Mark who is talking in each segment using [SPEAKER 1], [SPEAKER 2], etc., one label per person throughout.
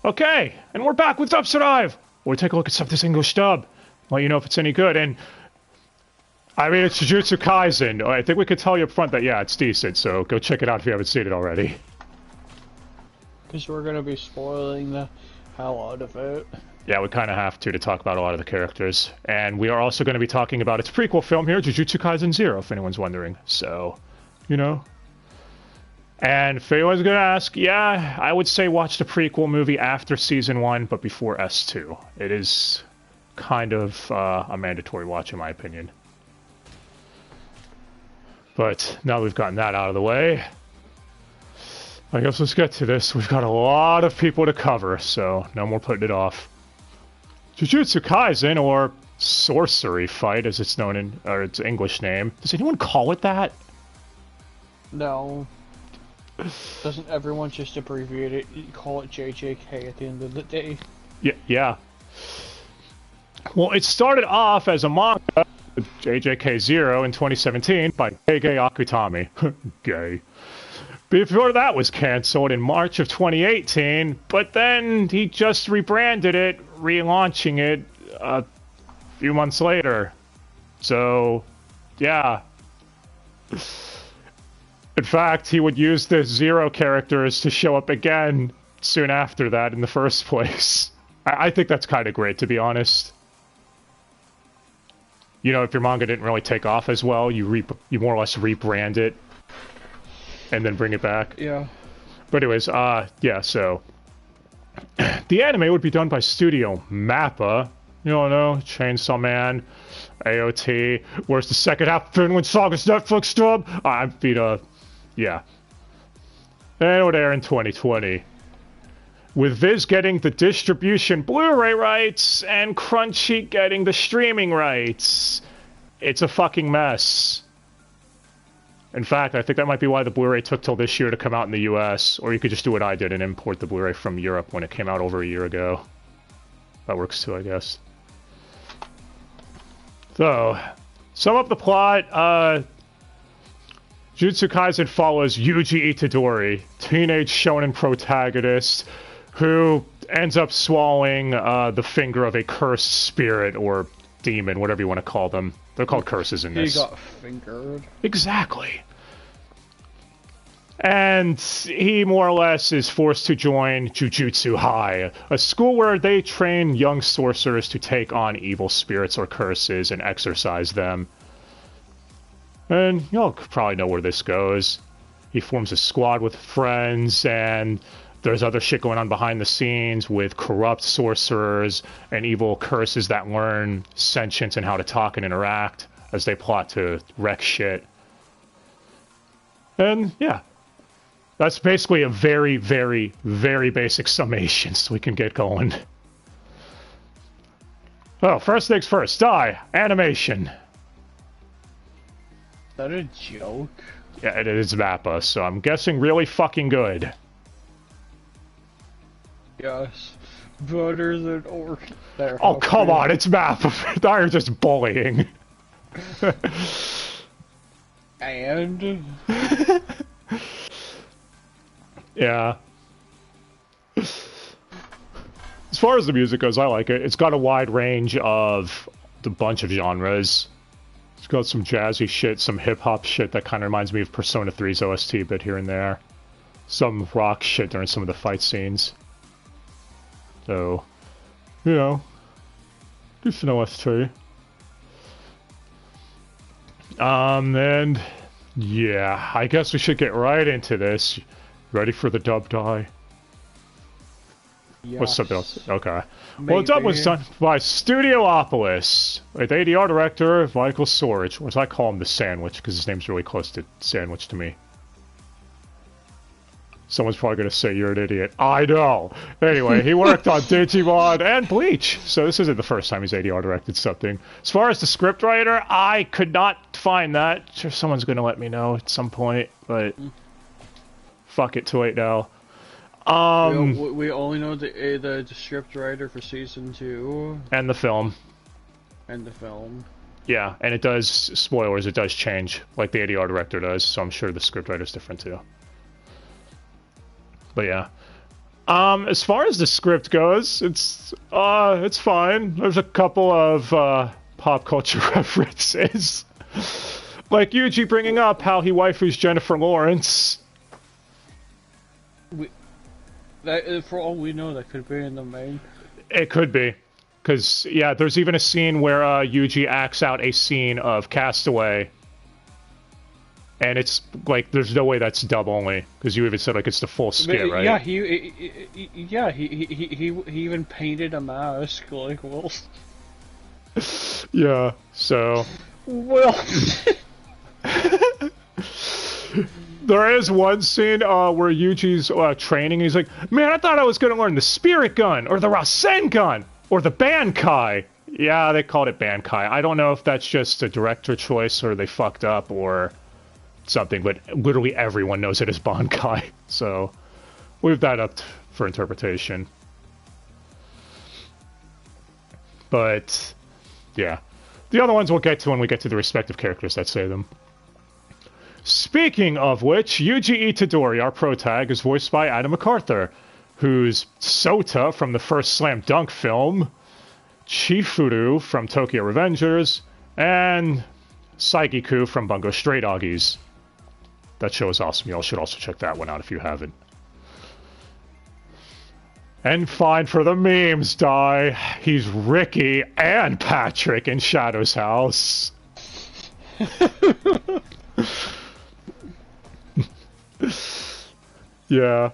[SPEAKER 1] Okay, and we're back with Dubster Dive. We'll take a look at some of this English dub. Let you know if it's any good. And I mean, it's Jujutsu Kaisen. I think we could tell you up front that, yeah, it's decent, so go check it out if you haven't seen it already.
[SPEAKER 2] Because we're going to be spoiling the hell out of it.
[SPEAKER 1] Yeah, we kind of have to talk about a lot of the characters. And we are also going to be talking about its prequel film here, Jujutsu Kaisen Zero, if anyone's wondering. So, you know. And if anyone's going to ask, yeah, I would say watch the prequel movie after Season 1, but before S2. It is kind of a mandatory watch, in my opinion. But now we've gotten that out of the way, I guess let's get to this. We've got a lot of people to cover, so no more putting it off. Jujutsu Kaisen, or Sorcery Fight, as it's known in, or its English name. Does anyone call it that?
[SPEAKER 2] No. Doesn't everyone just abbreviate it? You call it JJK at the end of the day.
[SPEAKER 1] Yeah. Well, it started off as a manga, JJK Zero, in 2017 by Gege Akutami. Gay. Before that was cancelled in March of 2018, but then he just rebranded it, relaunching it a few months later. So, yeah. In fact, he would use the Zero characters to show up again soon after that in the first place. I think that's kind of great, to be honest. You know, if your manga didn't really take off as well, you more or less rebrand it and then bring it back.
[SPEAKER 2] Yeah.
[SPEAKER 1] But anyways, yeah, so the anime would be done by Studio Mappa. You don't know, Chainsaw Man, AOT. Where's the second half of Finland Saga's Netflix dub? Yeah. And it would air in 2020. With Viz getting the distribution Blu-ray rights and Crunchy getting the streaming rights. It's a fucking mess. In fact, I think that might be why the Blu-ray took till this year to come out in the US. Or you could just do what I did and import the Blu-ray from Europe when it came out over a year ago. That works too, I guess. So, sum up the plot. Jujutsu Kaisen follows Yuji Itadori, teenage shonen protagonist, who ends up swallowing the finger of a cursed spirit or demon, whatever you want to call them. They're called curses in this.
[SPEAKER 2] He got fingered.
[SPEAKER 1] Exactly. And he more or less is forced to join Jujutsu High, a school where they train young sorcerers to take on evil spirits or curses and exorcise them. And you'll probably know where this goes. He forms a squad with friends, and there's other shit going on behind the scenes with corrupt sorcerers and evil curses that learn sentience and how to talk and interact as they plot to wreck shit. And, yeah. That's basically a very, very, very basic summation, so we can get going. Oh, first things first. Animation.
[SPEAKER 2] Is that a joke?
[SPEAKER 1] Yeah, it is Mappa, so I'm guessing really fucking good.
[SPEAKER 2] Yes. Better than or.
[SPEAKER 1] Oh, come on, it's Mappa. Now you're just bullying.
[SPEAKER 2] And?
[SPEAKER 1] Yeah. As far as the music goes, I like it. It's got a wide range of a bunch of genres. It's got some jazzy shit, some hip-hop shit that kind of reminds me of Persona 3's OST bit here and there. Some rock shit during some of the fight scenes. So, you know, decent OST. And yeah, I guess we should get right into this. Ready for the dub die?
[SPEAKER 2] Yes.
[SPEAKER 1] What's something else? Okay.
[SPEAKER 2] Maybe.
[SPEAKER 1] Well, the dub was done by Studiopolis, with ADR director Michael Sorich, or as I call him, the Sandwich, because his name's really close to Sandwich to me. Someone's probably going to say you're an idiot. I know. Anyway, he worked on Digimon and Bleach, so this isn't the first time he's ADR directed something. As far as the scriptwriter, I could not find that. Sure, someone's going to let me know at some point, but fuck it, too late now.
[SPEAKER 2] We only know the script writer for season 2
[SPEAKER 1] and the film.
[SPEAKER 2] And the film.
[SPEAKER 1] Yeah, and it does, spoilers, it does change, like the ADR director does, so I'm sure the scriptwriter's different too. But yeah. As far as the script goes, it's fine. There's a couple of pop culture references, like Yuji bringing up how he waifus Jennifer Lawrence.
[SPEAKER 2] For all we know, that could be in the main.
[SPEAKER 1] It could be, because yeah, there's even a scene where Yuji acts out a scene of Castaway. And it's like there's no way that's dub only because you even said like it's the full skit, right?
[SPEAKER 2] Yeah, he even painted a mask like well.
[SPEAKER 1] Yeah. So.
[SPEAKER 2] Well.
[SPEAKER 1] There is one scene where Yuji's training. He's like, "Man, I thought I was gonna learn the Spirit Gun or the Rasengan or the Bankai." Yeah, they called it Bankai. I don't know if that's just a director choice or they fucked up or something, but literally everyone knows it as Bankai, so leave that up for interpretation. But yeah, the other ones we'll get to when we get to the respective characters that say them. Speaking of which, Yuji Itadori, our protag, is voiced by Adam MacArthur, who's Sota from the first Slam Dunk film, Chifuru from Tokyo Revengers, and Saigiku from Bungo Stray Doggies. That show is awesome. Y'all should also check that one out if you haven't. And fine for the memes, Dai. He's Ricky and Patrick in Shadow's house. Yeah.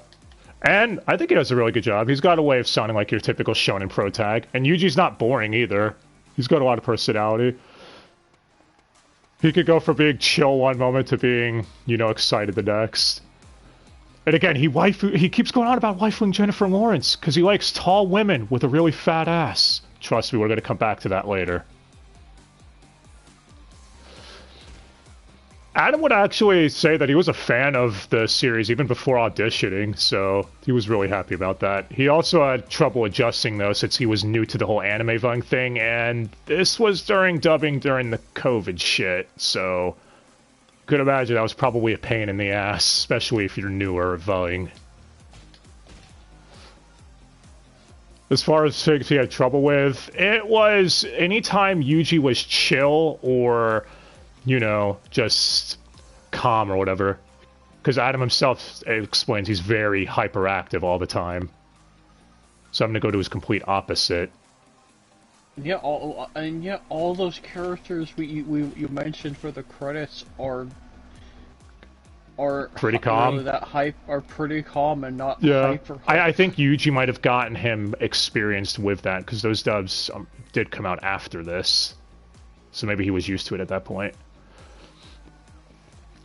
[SPEAKER 1] And I think he does a really good job. He's got a way of sounding like your typical shonen protag. And Yuji's not boring either. He's got a lot of personality. He could go from being chill one moment to being, you know, excited the next. And again, he keeps going on about waifuing Jennifer Lawrence because he likes tall women with a really fat ass. Trust me, we're going to come back to that later. Adam would actually say that he was a fan of the series even before auditioning, so he was really happy about that. He also had trouble adjusting, though, since he was new to the whole anime vung thing, and this was during dubbing during the COVID shit, so could imagine that was probably a pain in the ass, especially if you're newer at vung. As far as things he had trouble with, it was anytime Yuji was chill or, you know, just calm or whatever. Because Adam himself explains he's very hyperactive all the time. So I'm going to go to his complete opposite.
[SPEAKER 2] Yeah, all those characters you mentioned for the credits are
[SPEAKER 1] pretty calm.
[SPEAKER 2] Really that hype are pretty calm and not hyper.
[SPEAKER 1] I think Yuji might have gotten him experienced with that because those dubs did come out after this. So maybe he was used to it at that point.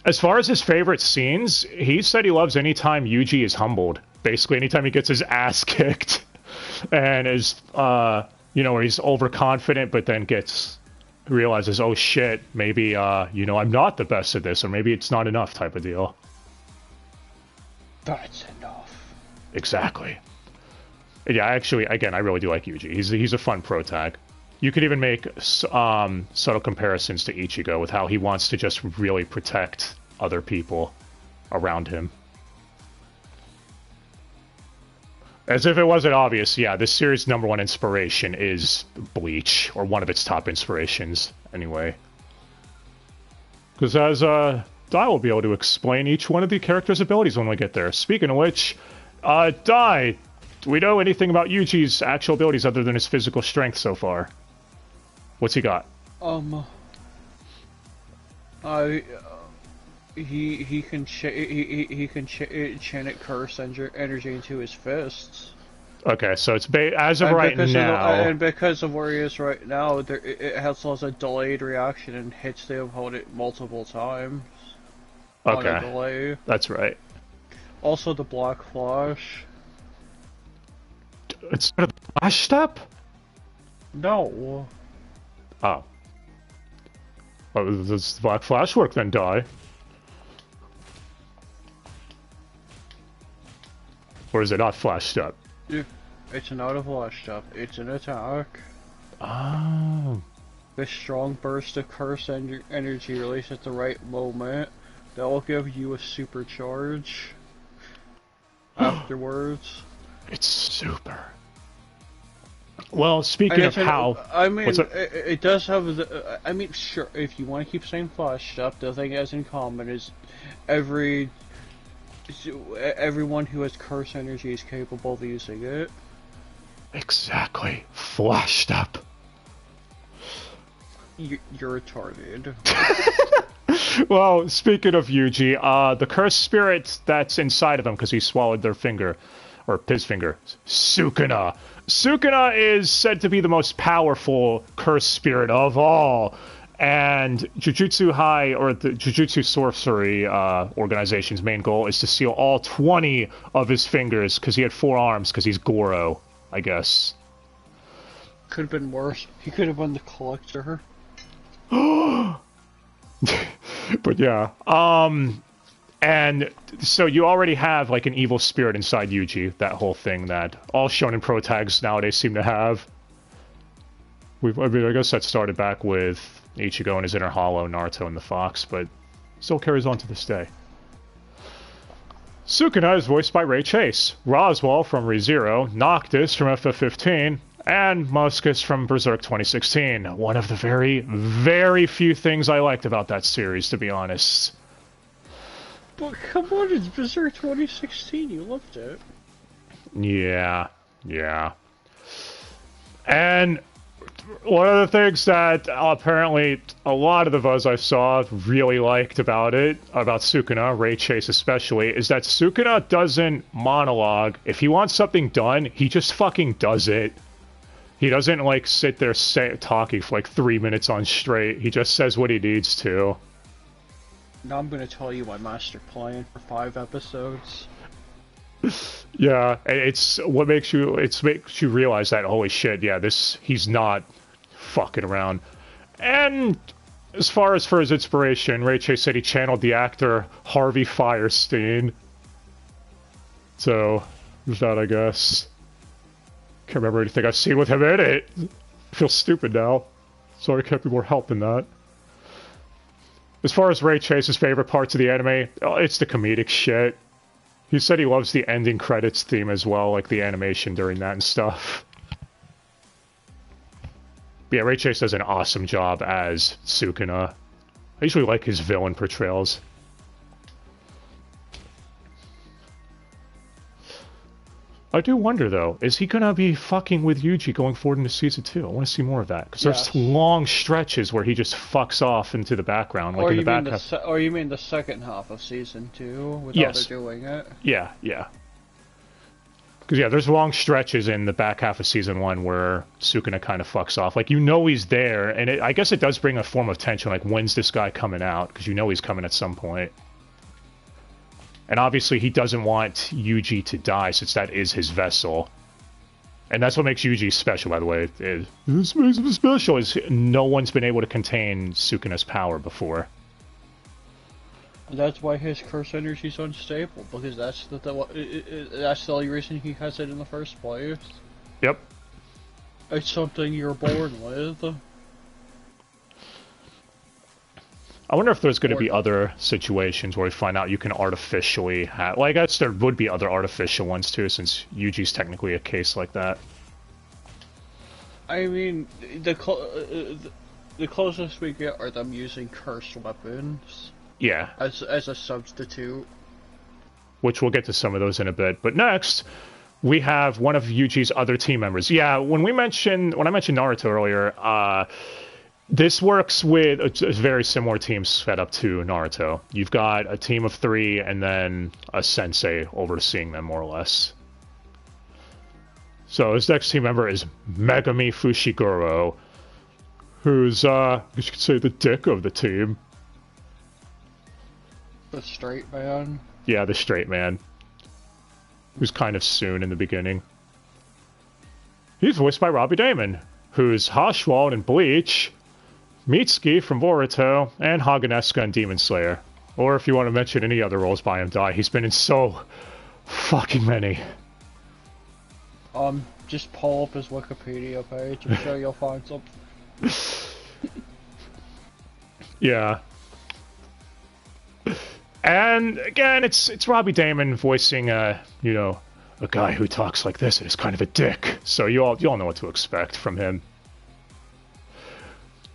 [SPEAKER 1] As far as his favorite scenes, he said he loves anytime Yuji is humbled. Basically, anytime he gets his ass kicked and is, you know, where he's overconfident, but then realizes, oh shit, maybe, you know, I'm not the best at this, or maybe it's not enough type of deal.
[SPEAKER 2] That's enough.
[SPEAKER 1] Exactly. Yeah, actually, again, I really do like Yuji. He's a fun protag. You could even make subtle comparisons to Ichigo with how he wants to just really protect other people around him. As if it wasn't obvious, yeah, this series' #1 inspiration is Bleach, or one of its top inspirations, anyway. Because as Dai will be able to explain each one of the characters' abilities when we get there. Speaking of which, Dai, do we know anything about Yuji's actual abilities other than his physical strength so far? What's he got?
[SPEAKER 2] He can channel curse energy into his fists.
[SPEAKER 1] Okay, so it's as of right now.
[SPEAKER 2] And because of where he is right now, it has a delayed reaction and hits the opponent multiple times.
[SPEAKER 1] Okay,
[SPEAKER 2] on a delay.
[SPEAKER 1] That's right.
[SPEAKER 2] Also, the Black Flash.
[SPEAKER 1] It's a flash step?
[SPEAKER 2] No.
[SPEAKER 1] Oh. Well, does Black Flash work then, Dai? Or is it not flash step?
[SPEAKER 2] It's not a flash step, it's an attack.
[SPEAKER 1] Oh.
[SPEAKER 2] This strong burst of curse energy released at the right moment that will give you a supercharge afterwards.
[SPEAKER 1] It's super. Well, speaking of how...
[SPEAKER 2] I mean, it does have the... I mean, sure, if you want to keep saying flashed up, the thing it has in common is everyone who has curse energy is capable of using it.
[SPEAKER 1] Exactly. Flashed up.
[SPEAKER 2] You're retarded.
[SPEAKER 1] Well, speaking of Yuji, the cursed spirit that's inside of him because he swallowed their finger, or his finger, Sukuna. Sukuna is said to be the most powerful cursed spirit of all, and Jujutsu High, or the Jujutsu Sorcery organization's main goal is to steal all 20 of his fingers because he had 4 arms because he's Goro, I guess.
[SPEAKER 2] Could have been worse. He could have been the collector.
[SPEAKER 1] But yeah, and so you already have like an evil spirit inside Yuji, that whole thing that all shonen pro tags nowadays seem to have. I guess that started back with Ichigo and his inner hollow, Naruto and the Fox, but still carries on to this day. Sukuna is voiced by Ray Chase, Roswell from ReZero, Noctis from FF15, and Muskus from Berserk 2016. One of the very, very few things I liked about that series, to be honest.
[SPEAKER 2] But come on, it's Berserk 2016, you loved it.
[SPEAKER 1] Yeah. And one of the things that apparently a lot of the buzz I saw really liked about it, about Sukuna, Ray Chase especially, is that Sukuna doesn't monologue. If he wants something done, he just fucking does it. He doesn't, like, sit there talking for, like, 3 minutes on straight. He just says what he needs to.
[SPEAKER 2] Now I'm gonna tell you my master plan for 5 episodes.
[SPEAKER 1] Yeah, it's what makes you realize that, holy shit, yeah, he's not fucking around. And as far as for his inspiration, Ray Chase said he channeled the actor Harvey Fierstein. So, there's that, I guess. Can't remember anything I've seen with him in it. I feel stupid now. Sorry I can't be more help than that. As far as Ray Chase's favorite parts of the anime, it's the comedic shit. He said he loves the ending credits theme as well, like the animation during that and stuff. But yeah, Ray Chase does an awesome job as Sukuna. I usually like his villain portrayals. I do wonder, though, is he gonna be fucking with Yuji going forward into Season 2? I want to see more of that, because there's long stretches where he just fucks off into the background, like in the back half.
[SPEAKER 2] Or you mean the second half of Season 2, without they're doing it?
[SPEAKER 1] Yeah. Because, yeah, there's long stretches in the back half of Season 1 where Sukuna kind of fucks off. Like, you know he's there, and I guess it does bring a form of tension, like, when's this guy coming out? Because you know he's coming at some point. And obviously he doesn't want Yuji to die, since that is his vessel. And that's what makes Yuji special, by the way. This makes him special, is no one's been able to contain Sukuna's power before.
[SPEAKER 2] And that's why his curse energy is unstable, because that's the only reason he has it in the first place.
[SPEAKER 1] Yep.
[SPEAKER 2] It's something you're born with.
[SPEAKER 1] I wonder if there's going to be other situations where we find out you can artificially have... Well, I guess there would be other artificial ones, too, since Yuji's technically a case like that.
[SPEAKER 2] I mean, the closest we get are them using cursed weapons.
[SPEAKER 1] Yeah.
[SPEAKER 2] As a substitute.
[SPEAKER 1] Which we'll get to some of those in a bit. But next, we have one of Yuji's other team members. Yeah, when I mentioned Naruto earlier, this works with a very similar team set up to Naruto. You've got a team of 3 and then a sensei overseeing them, more or less. So this next team member is Megami Fushiguro, who's, you could say, the dick of the team.
[SPEAKER 2] The straight man?
[SPEAKER 1] Yeah, the straight man. Who's kind of soon in the beginning. He's voiced by Robbie Daymond, who's Haschwald in Bleach, Mitsuki from Boruto, and Haganeska in Demon Slayer. Or if you want to mention any other roles by him, he's been in so fucking many.
[SPEAKER 2] Just pull up his Wikipedia page. I'm sure you'll find something.
[SPEAKER 1] Yeah. And again, it's Robbie Daymond voicing a a guy who talks like this and is kind of a dick. So you all know what to expect from him.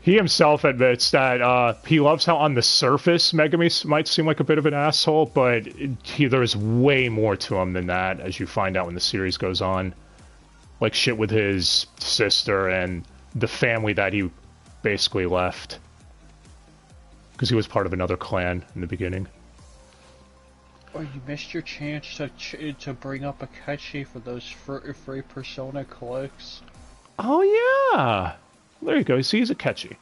[SPEAKER 1] He himself admits that he loves how on the surface Megami might seem like a bit of an asshole, but there's way more to him than that, as you find out when the series goes on. Like shit with his sister and the family that he basically left. Because he was part of another clan in the beginning.
[SPEAKER 2] Oh, you missed your chance to bring up Akechi for those free Persona clicks.
[SPEAKER 1] Oh yeah! There you go, see, he's Akechi.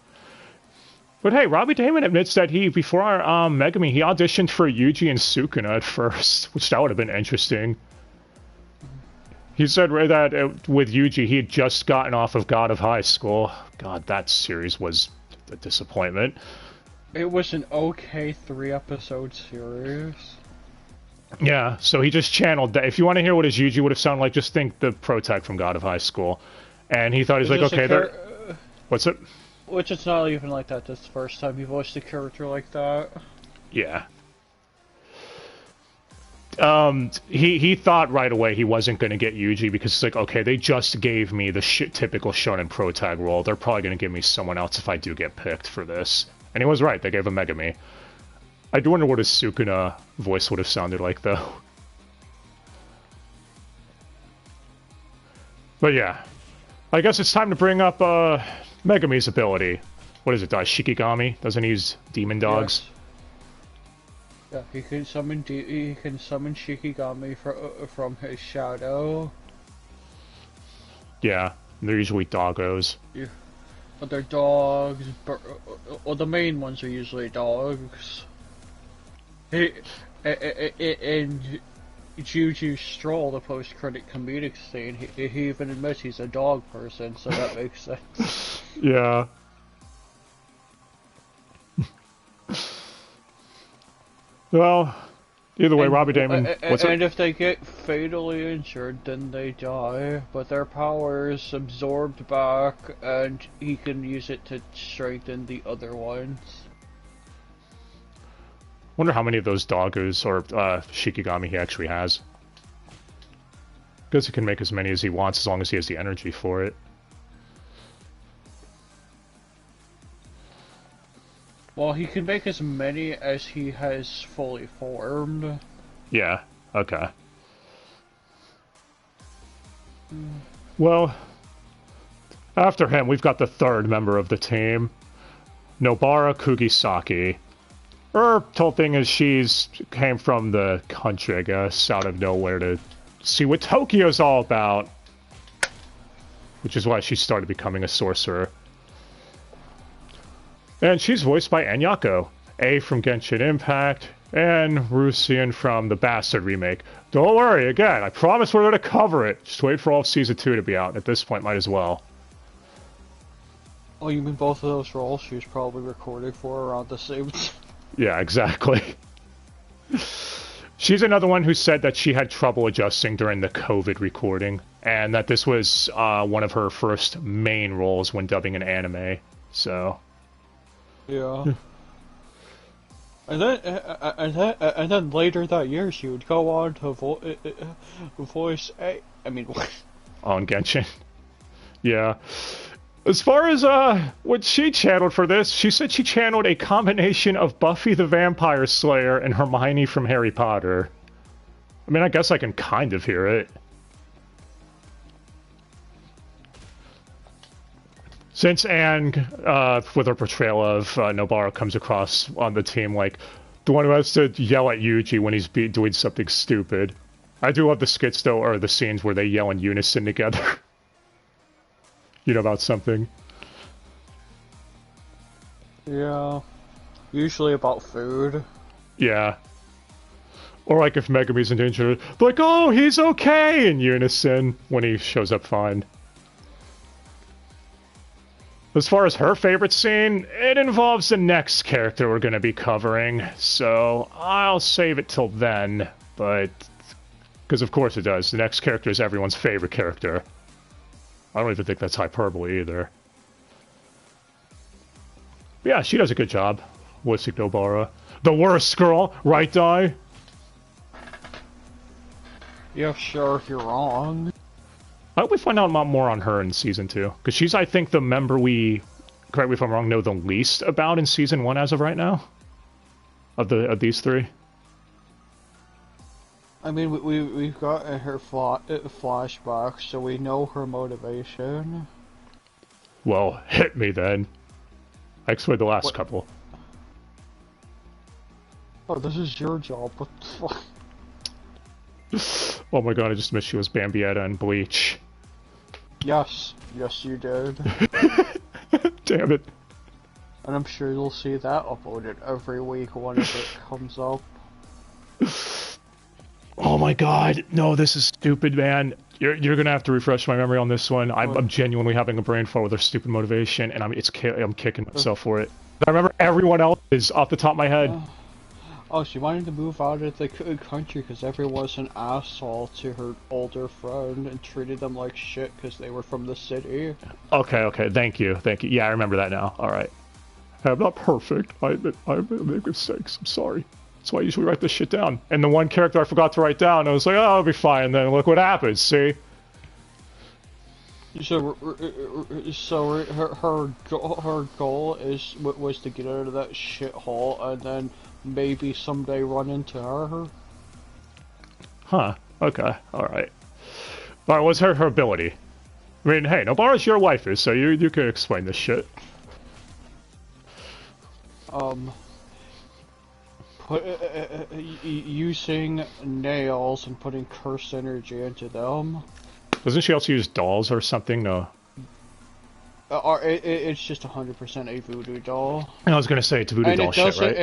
[SPEAKER 1] But hey, Robbie Damon admits that before Megami, he auditioned for Yuji and Sukuna at first, which that would have been interesting. He said that with Yuji, he had just gotten off of God of High School. God, that series was a disappointment.
[SPEAKER 2] It was an okay 3-episode series.
[SPEAKER 1] Yeah, so he just channeled that. If you want to hear what his Yuji would have sounded like, just think the Protag from God of High School. And he thought, he's like, okay, there... What's it?
[SPEAKER 2] Which it's not even like that this first time he voiced a character like that.
[SPEAKER 1] Yeah. He thought right away he wasn't going to get Yuji because it's like, okay, they just gave me the typical Shonen Protag role. They're probably going to give me someone else if I do get picked for this. And he was right. They gave him Megami. I do wonder what his Sukuna voice would have sounded like, though. But yeah. I guess it's time to bring up Megami's ability. What is it, Shikigami? Doesn't he use demon dogs?
[SPEAKER 2] Yes. Yeah, he can summon Shikigami from his shadow.
[SPEAKER 1] Yeah, they're usually doggos.
[SPEAKER 2] Yeah. But they're dogs, well, the main ones are usually dogs. In Juju Stroll, the post-credit comedic scene, he even admits he's a dog person, so that makes sense.
[SPEAKER 1] Yeah. Well, either way, Robbie Damon...
[SPEAKER 2] And if they get fatally injured, then they die, but their power is absorbed back, and he can use it to strengthen the other ones.
[SPEAKER 1] Wonder how many of those doggos or Shikigami he actually has. Guess he can make as many as he wants as long as he has the energy for it.
[SPEAKER 2] Well, he can make as many as he has fully formed.
[SPEAKER 1] Yeah, okay. Well, after him, we've got the third member of the team, Nobara Kugisaki. Her whole thing is she's came from the country, I guess, out of nowhere to see what Tokyo's all about. Which is why she started becoming a sorcerer. And she's voiced by Anyako, A from Genshin Impact, and Rusian from the Bastard remake. Don't worry, again, I promise we're going to cover it. Just wait for all of Season 2 to be out. At this point, might as well.
[SPEAKER 2] Oh, you mean both of those roles she was probably recording for around the same time?
[SPEAKER 1] Yeah, exactly. She's another one who said that she had trouble adjusting during the COVID recording, and that this was one of her first main roles when dubbing an anime, so...
[SPEAKER 2] Yeah. And then later that year she would go on to voice
[SPEAKER 1] on Genshin. Yeah. As far as what she channeled for this, she said she channeled a combination of Buffy the Vampire Slayer and Hermione from Harry Potter. I mean, I guess I can kind of hear it. Since Anne, with her portrayal of Nobara, comes across on the team like the one who has to yell at Yuji when he's doing something stupid. I do love the skits, though, or the scenes where they yell in unison together. You know about something?
[SPEAKER 2] Yeah. Usually about food.
[SPEAKER 1] Yeah. Or like if Megami's in danger, they're like, oh, he's okay, in unison when he shows up fine. As far as her favorite scene, it involves the next character we're going to be covering, so I'll save it till then, but... Because of course it does. The next character is everyone's favorite character. I don't even think that's hyperbole either. But yeah, she does a good job. Voicing Nobara. The worst girl, right, Dai?
[SPEAKER 2] Yeah, sure, if you're wrong.
[SPEAKER 1] I hope we find out a lot more on her in Season 2. Because she's, I think, the member we, correct me if I'm wrong, know the least about in Season 1 as of right now. Of these three.
[SPEAKER 2] I mean, we've got her flashback, so we know her motivation.
[SPEAKER 1] Well, hit me then. I explained the last couple.
[SPEAKER 2] Oh, this is your job, what the fuck?
[SPEAKER 1] Oh my god, I just missed she was Bambietta and Bleach.
[SPEAKER 2] Yes, yes you did.
[SPEAKER 1] Damn it.
[SPEAKER 2] And I'm sure you'll see that uploaded every week whenever it comes up.
[SPEAKER 1] Oh my god, no, this is stupid, man. You're gonna have to refresh my memory on this one. I'm genuinely having a brain fart with her stupid motivation, and I'm kicking myself for it. I remember everyone else is off the top of my head.
[SPEAKER 2] Oh, she wanted to move out of the country because everyone was an asshole to her older friend and treated them like shit because they were from the city.
[SPEAKER 1] Okay, thank you. Yeah, I remember that now. Alright. I'm not perfect. I make mistakes. I'm sorry. That's why I usually write this shit down. And the one character I forgot to write down, I was like, oh, I'll be fine. And then look what happens, see?
[SPEAKER 2] So her goal was to get out of that shithole and then maybe someday run into her.
[SPEAKER 1] Huh. Okay. Alright. Alright, what's her ability? I mean, hey, Nobara's your waifu, so you can explain this shit.
[SPEAKER 2] Using nails and putting curse energy into them.
[SPEAKER 1] Doesn't she also use dolls or something? No.
[SPEAKER 2] It's just 100% a voodoo doll.
[SPEAKER 1] I was gonna say it's voodoo doll shit, right?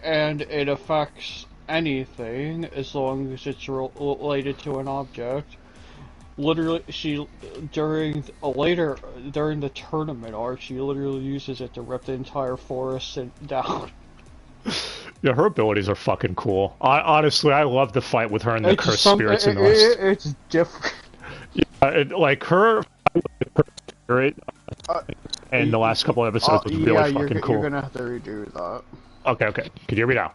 [SPEAKER 2] And it affects anything as long as it's related to an object. Literally, during the tournament arc, she literally uses it to rip the entire forest down.
[SPEAKER 1] Yeah, her abilities are fucking cool. Honestly, I love the fight with her and the cursed spirits in the last.
[SPEAKER 2] It's different.
[SPEAKER 1] Yeah, like her spirit and the last couple episodes was really fucking cool.
[SPEAKER 2] You're gonna have to redo that.
[SPEAKER 1] Okay. Can you hear me now?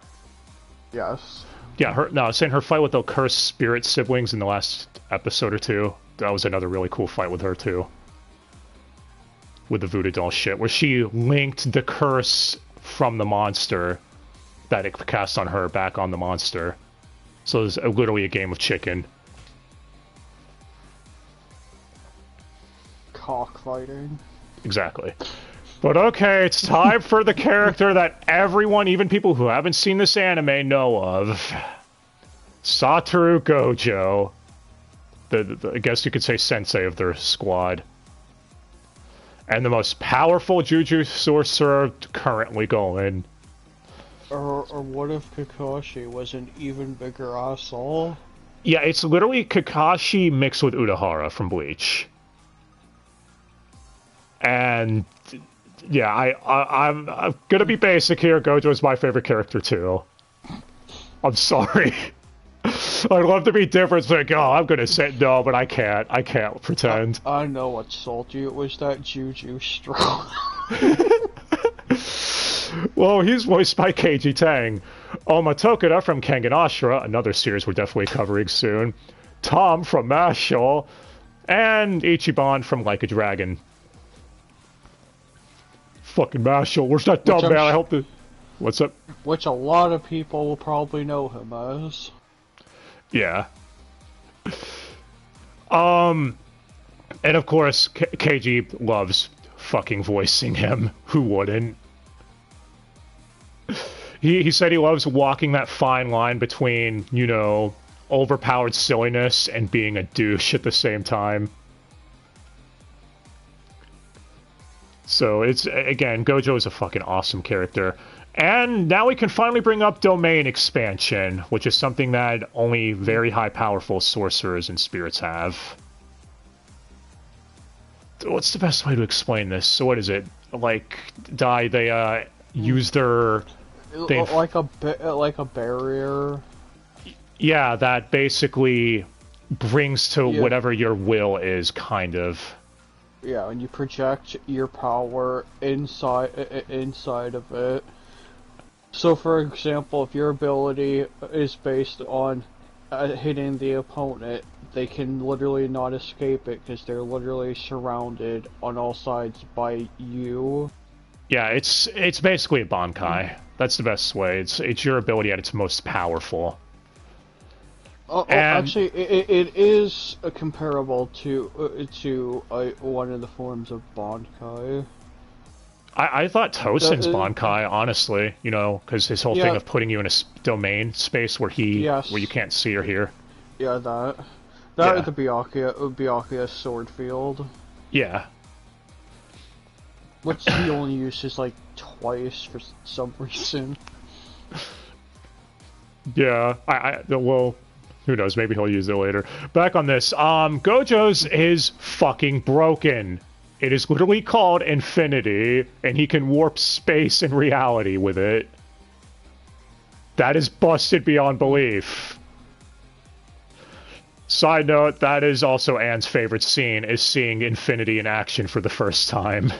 [SPEAKER 2] Yes.
[SPEAKER 1] Yeah, I was saying her fight with the cursed spirit siblings in the last episode or two. That was another really cool fight with her too. With the voodoo doll shit, where she linked the curse from the monster that it cast on her back on the monster. So it was literally a game of chicken.
[SPEAKER 2] Cockfighting.
[SPEAKER 1] Exactly. But okay, it's time for the character that everyone, even people who haven't seen this anime, know of. Satoru Gojo. I guess you could say sensei of their squad. And the most powerful Jujutsu sorcerer currently going.
[SPEAKER 2] Or what if Kakashi was an even bigger asshole?
[SPEAKER 1] Yeah, it's literally Kakashi mixed with Urahara from Bleach. And yeah, I'm gonna be basic here. Gojo is my favorite character too. I'm sorry. I'd love to be different. It's like, oh, I'm gonna say no, but I can't. I can't pretend.
[SPEAKER 2] I know what salty it was. That Juju straw.
[SPEAKER 1] Well, he's voiced by Keiji Tang. Oma Tokura from Kengan Ashura, another series we're definitely covering soon. Tom from Mashal, and Ichiban from Like a Dragon. Fucking Mashal, where's that dumb man? I hope that. What's up?
[SPEAKER 2] Which a lot of people will probably know him as.
[SPEAKER 1] Yeah. And of course, KG loves fucking voicing him. Who wouldn't? He said he loves walking that fine line between, you know, overpowered silliness and being a douche at the same time. So it's, again, Gojo is a fucking awesome character. And now we can finally bring up Domain Expansion, which is something that only very high powerful sorcerers and spirits have. What's the best way to explain this? So what is it? Like, they use their...
[SPEAKER 2] Like a barrier.
[SPEAKER 1] Yeah, that basically brings to whatever your will is, kind of.
[SPEAKER 2] Yeah, and you project your power inside of it. So, for example, if your ability is based on hitting the opponent, they can literally not escape it because they're literally surrounded on all sides by you.
[SPEAKER 1] Yeah, it's basically a Bankai. That's the best way. It's your ability at its most powerful.
[SPEAKER 2] Actually, it is comparable to one of the forms of Bankai.
[SPEAKER 1] I thought Tosen's Bankai, honestly, you know, because his whole thing of putting you in a domain space where where you can't see or hear.
[SPEAKER 2] Yeah, that or the Byakuya sword field.
[SPEAKER 1] Yeah.
[SPEAKER 2] Which he only uses like twice for some reason.
[SPEAKER 1] Yeah, well, who knows? Maybe he'll use it later. Back on this, Gojo's is fucking broken. It is literally called Infinity, and he can warp space and reality with it. That is busted beyond belief. Side note, that is also Anne's favorite scene, is seeing Infinity in action for the first time.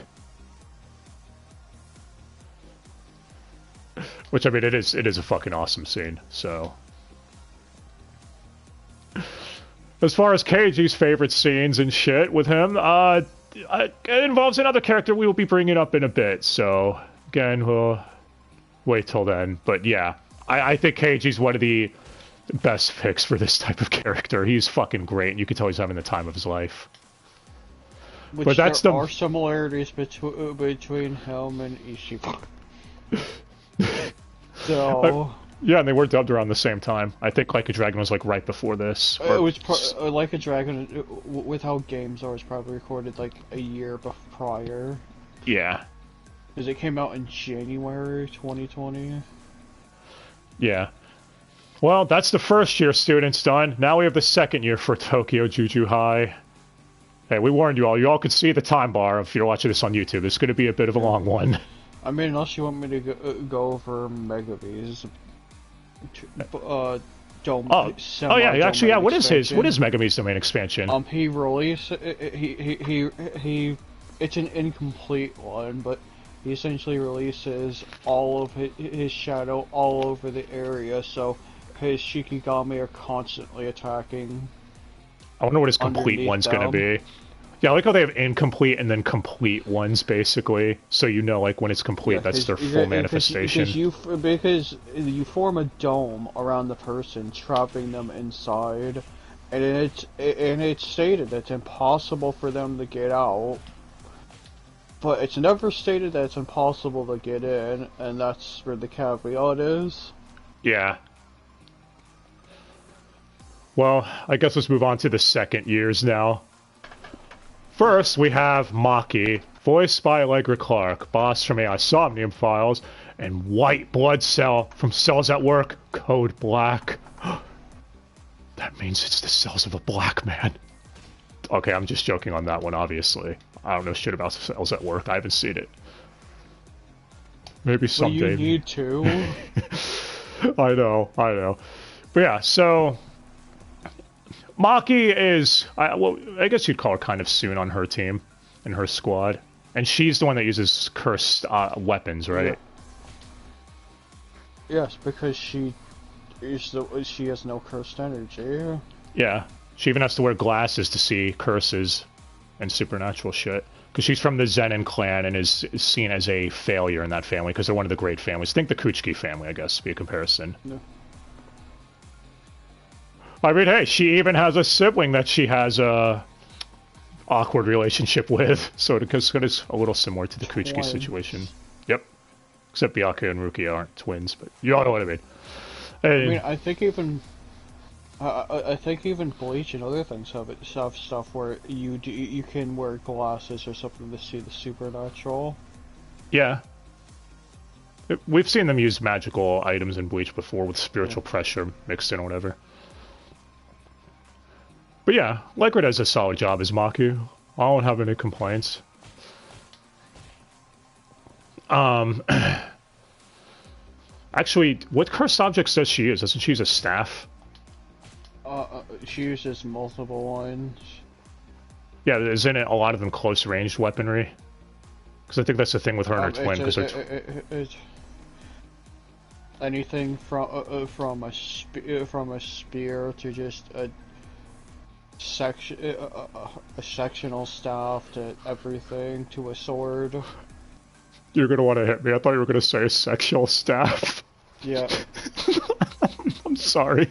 [SPEAKER 1] Which, I mean, it is a fucking awesome scene, so... As far as Keiji's favorite scenes and shit with him, it involves another character we will be bringing up in a bit, so... Again, we'll wait till then. But yeah, I think Keiji's one of the best picks for this type of character. He's fucking great, and you can tell he's having the time of his life.
[SPEAKER 2] Which but that's there are similarities between him and Ishiba. So...
[SPEAKER 1] yeah, and they were dubbed around the same time. I think Like a Dragon was like right before this.
[SPEAKER 2] It was Like a Dragon, with how games are, was probably recorded like a year prior.
[SPEAKER 1] Yeah.
[SPEAKER 2] Because it came out in January 2020.
[SPEAKER 1] Yeah. Well, that's the first year students done. Now we have the second year for Tokyo Juju High. Hey, we warned you all. You all could see the time bar if you're watching this on YouTube. It's going to be a bit of a long one.
[SPEAKER 2] I mean, unless you want me to go over Megabees. Dome.
[SPEAKER 1] Oh yeah, actually, yeah. What is Megabee's domain expansion?
[SPEAKER 2] He released he. It's an incomplete one, but he essentially releases all of his shadow all over the area, so his Shikigami are constantly attacking.
[SPEAKER 1] I wonder what his complete one's gonna be. Yeah, I like how they have incomplete and then complete ones, basically. So you know, like, when it's complete, that's their full manifestation.
[SPEAKER 2] Because you form a dome around the person, trapping them inside, and it's stated that it's impossible for them to get out. But it's never stated that it's impossible to get in, and that's where the caveat is. Yeah.
[SPEAKER 1] Well, I guess let's move on to the second years now. First, we have Maki, voiced by Allegra Clark, boss from AI Somnium Files, and White Blood Cell from Cells at Work, Code Black. That means it's the cells of a black man. Okay, I'm just joking on that one, obviously. I don't know shit about Cells at Work. I haven't seen it. Maybe someday.
[SPEAKER 2] Well, you need to.
[SPEAKER 1] I know. But yeah, so... Maki is, well, I guess you'd call her kind of soon on her team, in her squad. And she's the one that uses cursed weapons, right?
[SPEAKER 2] Yeah. Yes, because she has no cursed energy.
[SPEAKER 1] Yeah. She even has to wear glasses to see curses and supernatural shit. Because she's from the Zenin clan and is seen as a failure in that family, because they're one of the great families. Think the Kuchiki family, I guess, to be a comparison.
[SPEAKER 2] No.
[SPEAKER 1] I mean, hey, she even has a sibling that she has a awkward relationship with, so it's a little similar to the Kuchiki situation. Yep. Except Byakuya and Rukia aren't twins, but you all know what I mean. And,
[SPEAKER 2] I mean, I think even Bleach and other things have stuff where you can wear glasses or something to see the supernatural.
[SPEAKER 1] Yeah. We've seen them use magical items in Bleach before with spiritual pressure mixed in or whatever. But yeah, Allegra does a solid job as Maki. I don't have any complaints. Actually, what cursed objects does she use? Doesn't she use a staff?
[SPEAKER 2] She uses multiple ones.
[SPEAKER 1] Yeah, isn't it a lot of them close-ranged weaponry? Because I think that's the thing with her and her twin.
[SPEAKER 2] anything from a spear to just a sectional staff to everything to a sword.
[SPEAKER 1] You're gonna want to hit me. I thought you were gonna say a sexual staff.
[SPEAKER 2] Yeah.
[SPEAKER 1] I'm sorry.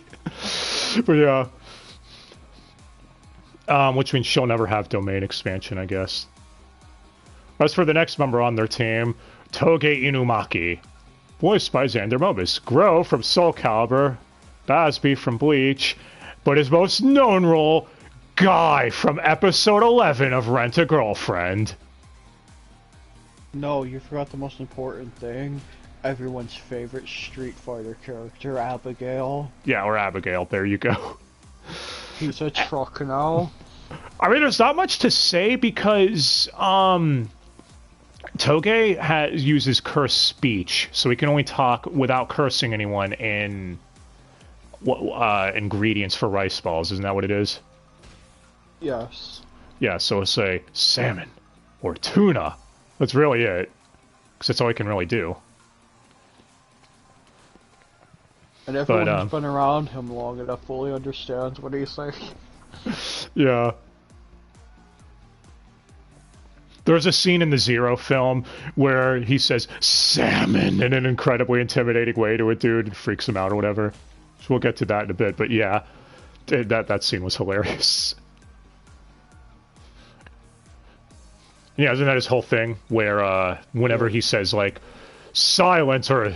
[SPEAKER 1] But yeah. Which means she'll never have domain expansion, I guess. As for the next member on their team, Toge Inumaki, voiced by Xander Mobus. Grow from Soul Calibur, Basby from Bleach, but his most known role, Guy from episode 11 of Rent a Girlfriend.
[SPEAKER 2] No, you forgot the most important thing. Everyone's favorite Street Fighter character, Abigail.
[SPEAKER 1] Yeah, or Abigail, there you go.
[SPEAKER 2] He's a truck now.
[SPEAKER 1] I mean, there's not much to say because, Toge uses cursed speech, so he can only talk without cursing anyone in ingredients for rice balls. Isn't that what it is?
[SPEAKER 2] Yes.
[SPEAKER 1] Yeah, so it'll say salmon or tuna. That's really it, because that's all he can really do.
[SPEAKER 2] And everyone who's been around him long enough fully understands what he's saying.
[SPEAKER 1] Yeah. There's a scene in the Zero film where he says salmon in an incredibly intimidating way to a dude and freaks him out or whatever. So we'll get to that in a bit, but yeah, that scene was hilarious. Yeah, isn't that his whole thing where whenever he says like silence or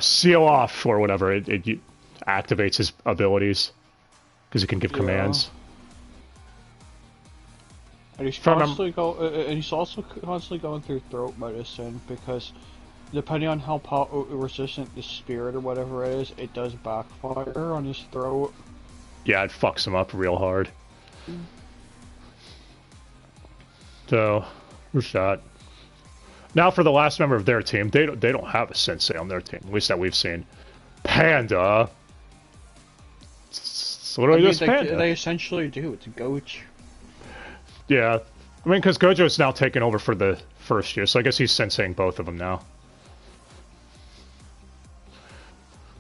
[SPEAKER 1] seal off or whatever, it activates his abilities because he can give commands.
[SPEAKER 2] And he's also constantly going through throat medicine because depending on how resistant the spirit or whatever it is, it does backfire on his throat.
[SPEAKER 1] Yeah, it fucks him up real hard. So, where's that? Now for the last member of their team, they don't have a sensei on their team, at least that we've seen. Panda. So what do we do? Panda?
[SPEAKER 2] They essentially do. It's a Gojo.
[SPEAKER 1] Yeah, I mean, because Gojo's now taken over for the first year, so I guess he's senseiing both of them now.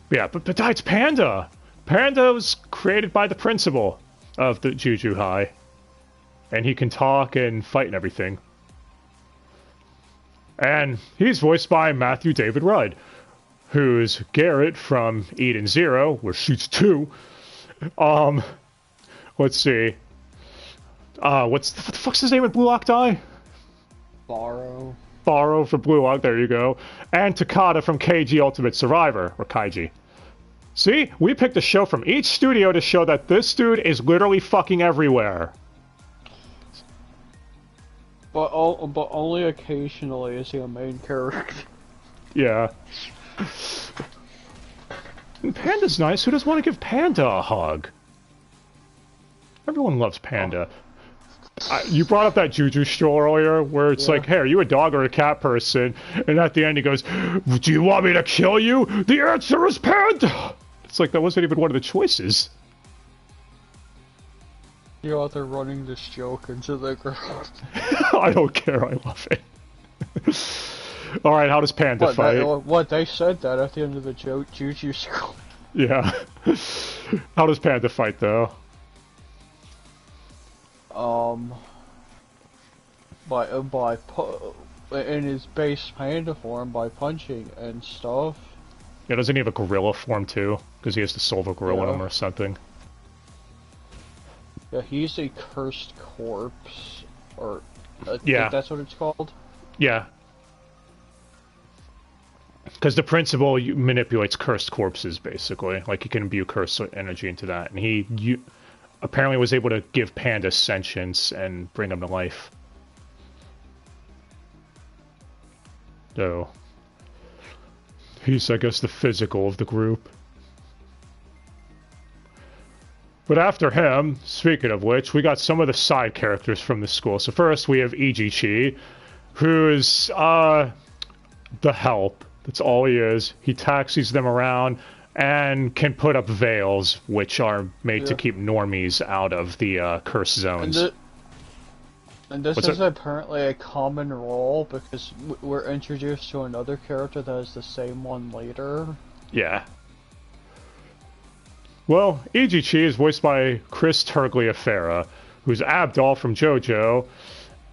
[SPEAKER 1] Yeah, but besides Panda, Panda was created by the principal of the Juju High, and he can talk and fight and everything. And he's voiced by Matthew David Rudd, who's Garrett from Eden Zero, where shoots 2. Let's see. What the fuck's his name in Blue Lock Die?
[SPEAKER 2] Borrow.
[SPEAKER 1] Borrow for Blue Lock, there you go. And Takada from KG Ultimate Survivor, or Kaiji. See, we picked a show from each studio to show that this dude is literally fucking everywhere.
[SPEAKER 2] But only occasionally is he a main character.
[SPEAKER 1] Yeah. And Panda's nice. Who doesn't want to give Panda a hug? Everyone loves Panda. You brought up that Juju stroll earlier, where it's like, hey, are you a dog or a cat person? And at the end he goes, do you want me to kill you? The answer is Panda! It's like, that wasn't even one of the choices.
[SPEAKER 2] You're out there running this joke into the ground.
[SPEAKER 1] I don't care, I love it. Alright, how does Panda fight?
[SPEAKER 2] They said that at the end of the Juju scroll.
[SPEAKER 1] Yeah. How does Panda fight, though?
[SPEAKER 2] In his base panda form, by punching and stuff.
[SPEAKER 1] Yeah, doesn't he have a gorilla form, too? Because he has the soul of a gorilla in him or something.
[SPEAKER 2] Yeah, he's a cursed corpse, or I think that's what it's called.
[SPEAKER 1] Yeah. Because the principal manipulates cursed corpses, basically. Like, he can imbue cursed energy into that. And he apparently was able to give Panda sentience and bring him to life. So, he's, I guess, the physical of the group. But after him, speaking of which, we got some of the side characters from the school. So first we have Ijichi, who's the help. That's all he is. He taxis them around and can put up veils, which are made to keep normies out of the curse zones.
[SPEAKER 2] And this is apparently a common role, because we're introduced to another character that is the same one later.
[SPEAKER 1] Yeah. Well, Ijichi is voiced by Chris Tergliafera, who's Abdal from JoJo,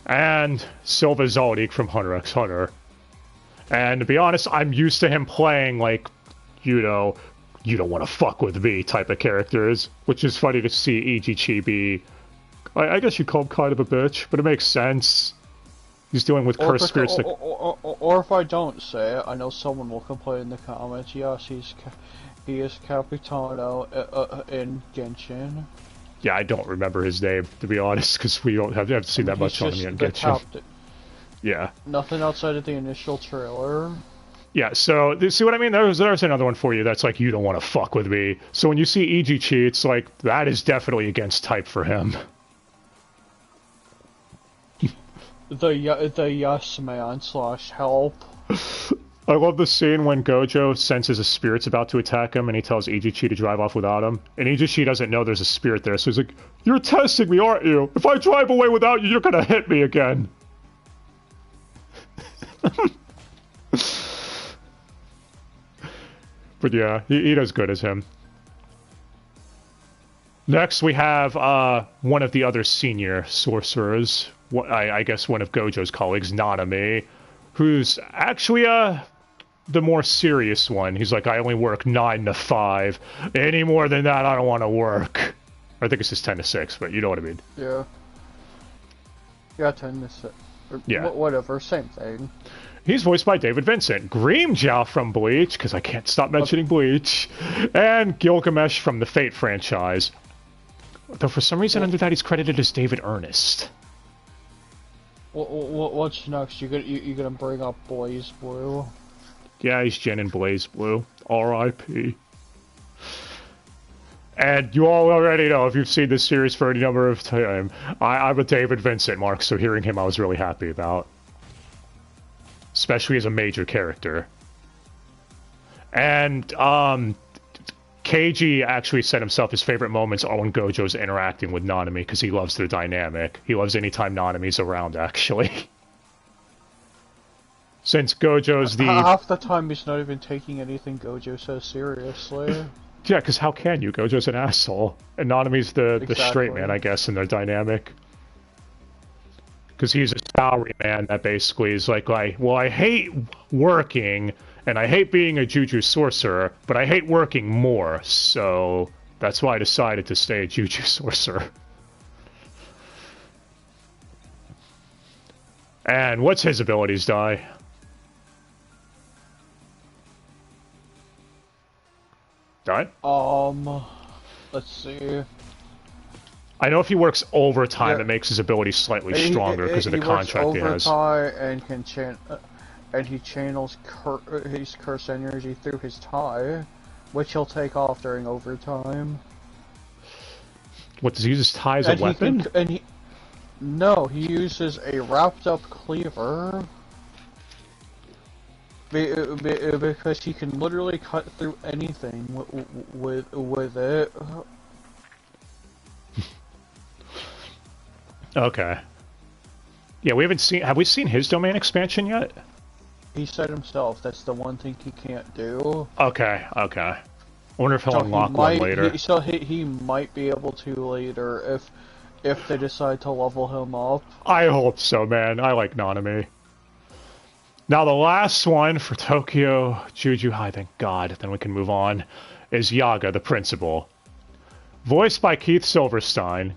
[SPEAKER 1] and Silva Zoldyck from Hunter x Hunter. And to be honest, I'm used to him playing, like, you know, you don't want to fuck with me type of characters, which is funny to see Ijichi be, I guess you'd call him kind of a bitch, but it makes sense. He's dealing with cursed spirits.
[SPEAKER 2] Or if I don't say it, I know someone will complain in the comments. Yes, he is Capitano in Genshin.
[SPEAKER 1] Yeah, I don't remember his name, to be honest, because we haven't seen that much on him yet in Genshin. Yeah.
[SPEAKER 2] Nothing outside of the initial trailer.
[SPEAKER 1] Yeah, so, see what I mean? There's another one for you that's like, you don't want to fuck with me. So when you see Ijichi, it's like, that is definitely against type for him.
[SPEAKER 2] The yes man / help.
[SPEAKER 1] I love the scene when Gojo senses a spirit's about to attack him and he tells Ijichi to drive off without him. And Ijichi doesn't know there's a spirit there, so he's like, you're testing me, aren't you? If I drive away without you, you're gonna hit me again. But yeah, he does good as him. Next, we have one of the other senior sorcerers. I guess one of Gojo's colleagues, Nanami, who's actually the more serious one. He's like, I only work 9 to 5. Any more than that, I don't want to work. I think it's just 10 to 6, but you know what I mean.
[SPEAKER 2] Yeah. Yeah, 10 to 6.
[SPEAKER 1] Yeah.
[SPEAKER 2] Whatever, same thing.
[SPEAKER 1] He's voiced by David Vincent. Grimmjow from Bleach, because I can't stop mentioning Bleach. And Gilgamesh from the Fate franchise. Though for some reason under that he's credited as David Ernest.
[SPEAKER 2] What's next? You gonna bring up Blaze Blue?
[SPEAKER 1] Yeah, he's Jin and Blaze Blue. R.I.P. And you all already know, if you've seen this series for any number of time, I'm a David Vincent mark, so hearing him I was really happy about. Especially as a major character. And, Keiji actually said himself his favorite moments are when Gojo's interacting with Nanami, because he loves their dynamic. He loves anytime Nanami's around, actually. Since Gojo's the...
[SPEAKER 2] Half the time he's not even taking anything Gojo says seriously.
[SPEAKER 1] Yeah, because how can you? Gojo's an asshole. And Nanami's the straight man, I guess, in their dynamic. Because he's a salary man that basically is like, well, I hate working, and I hate being a Juju sorcerer, but I hate working more, so that's why I decided to stay a Juju sorcerer. And what's his abilities, Dai? Dai?
[SPEAKER 2] Let's see.
[SPEAKER 1] I know if he works overtime, it makes his ability slightly stronger because of the contract he has.
[SPEAKER 2] And he channels his curse energy through his tie, which he'll take off during overtime.
[SPEAKER 1] What, does he use his tie as a weapon?
[SPEAKER 2] No, he uses a wrapped up cleaver. Because he can literally cut through anything with it.
[SPEAKER 1] Okay. Yeah, we haven't seen... Have we seen his domain expansion yet?
[SPEAKER 2] He said himself that's the one thing he can't do.
[SPEAKER 1] Okay. I wonder if he'll unlock one later.
[SPEAKER 2] He might be able to later if they decide to level him up.
[SPEAKER 1] I hope so, man. I like Nanami. Now the last one for Tokyo Juju High, thank God, then we can move on, is Yaga, the principal. Voiced by Keith Silverstein.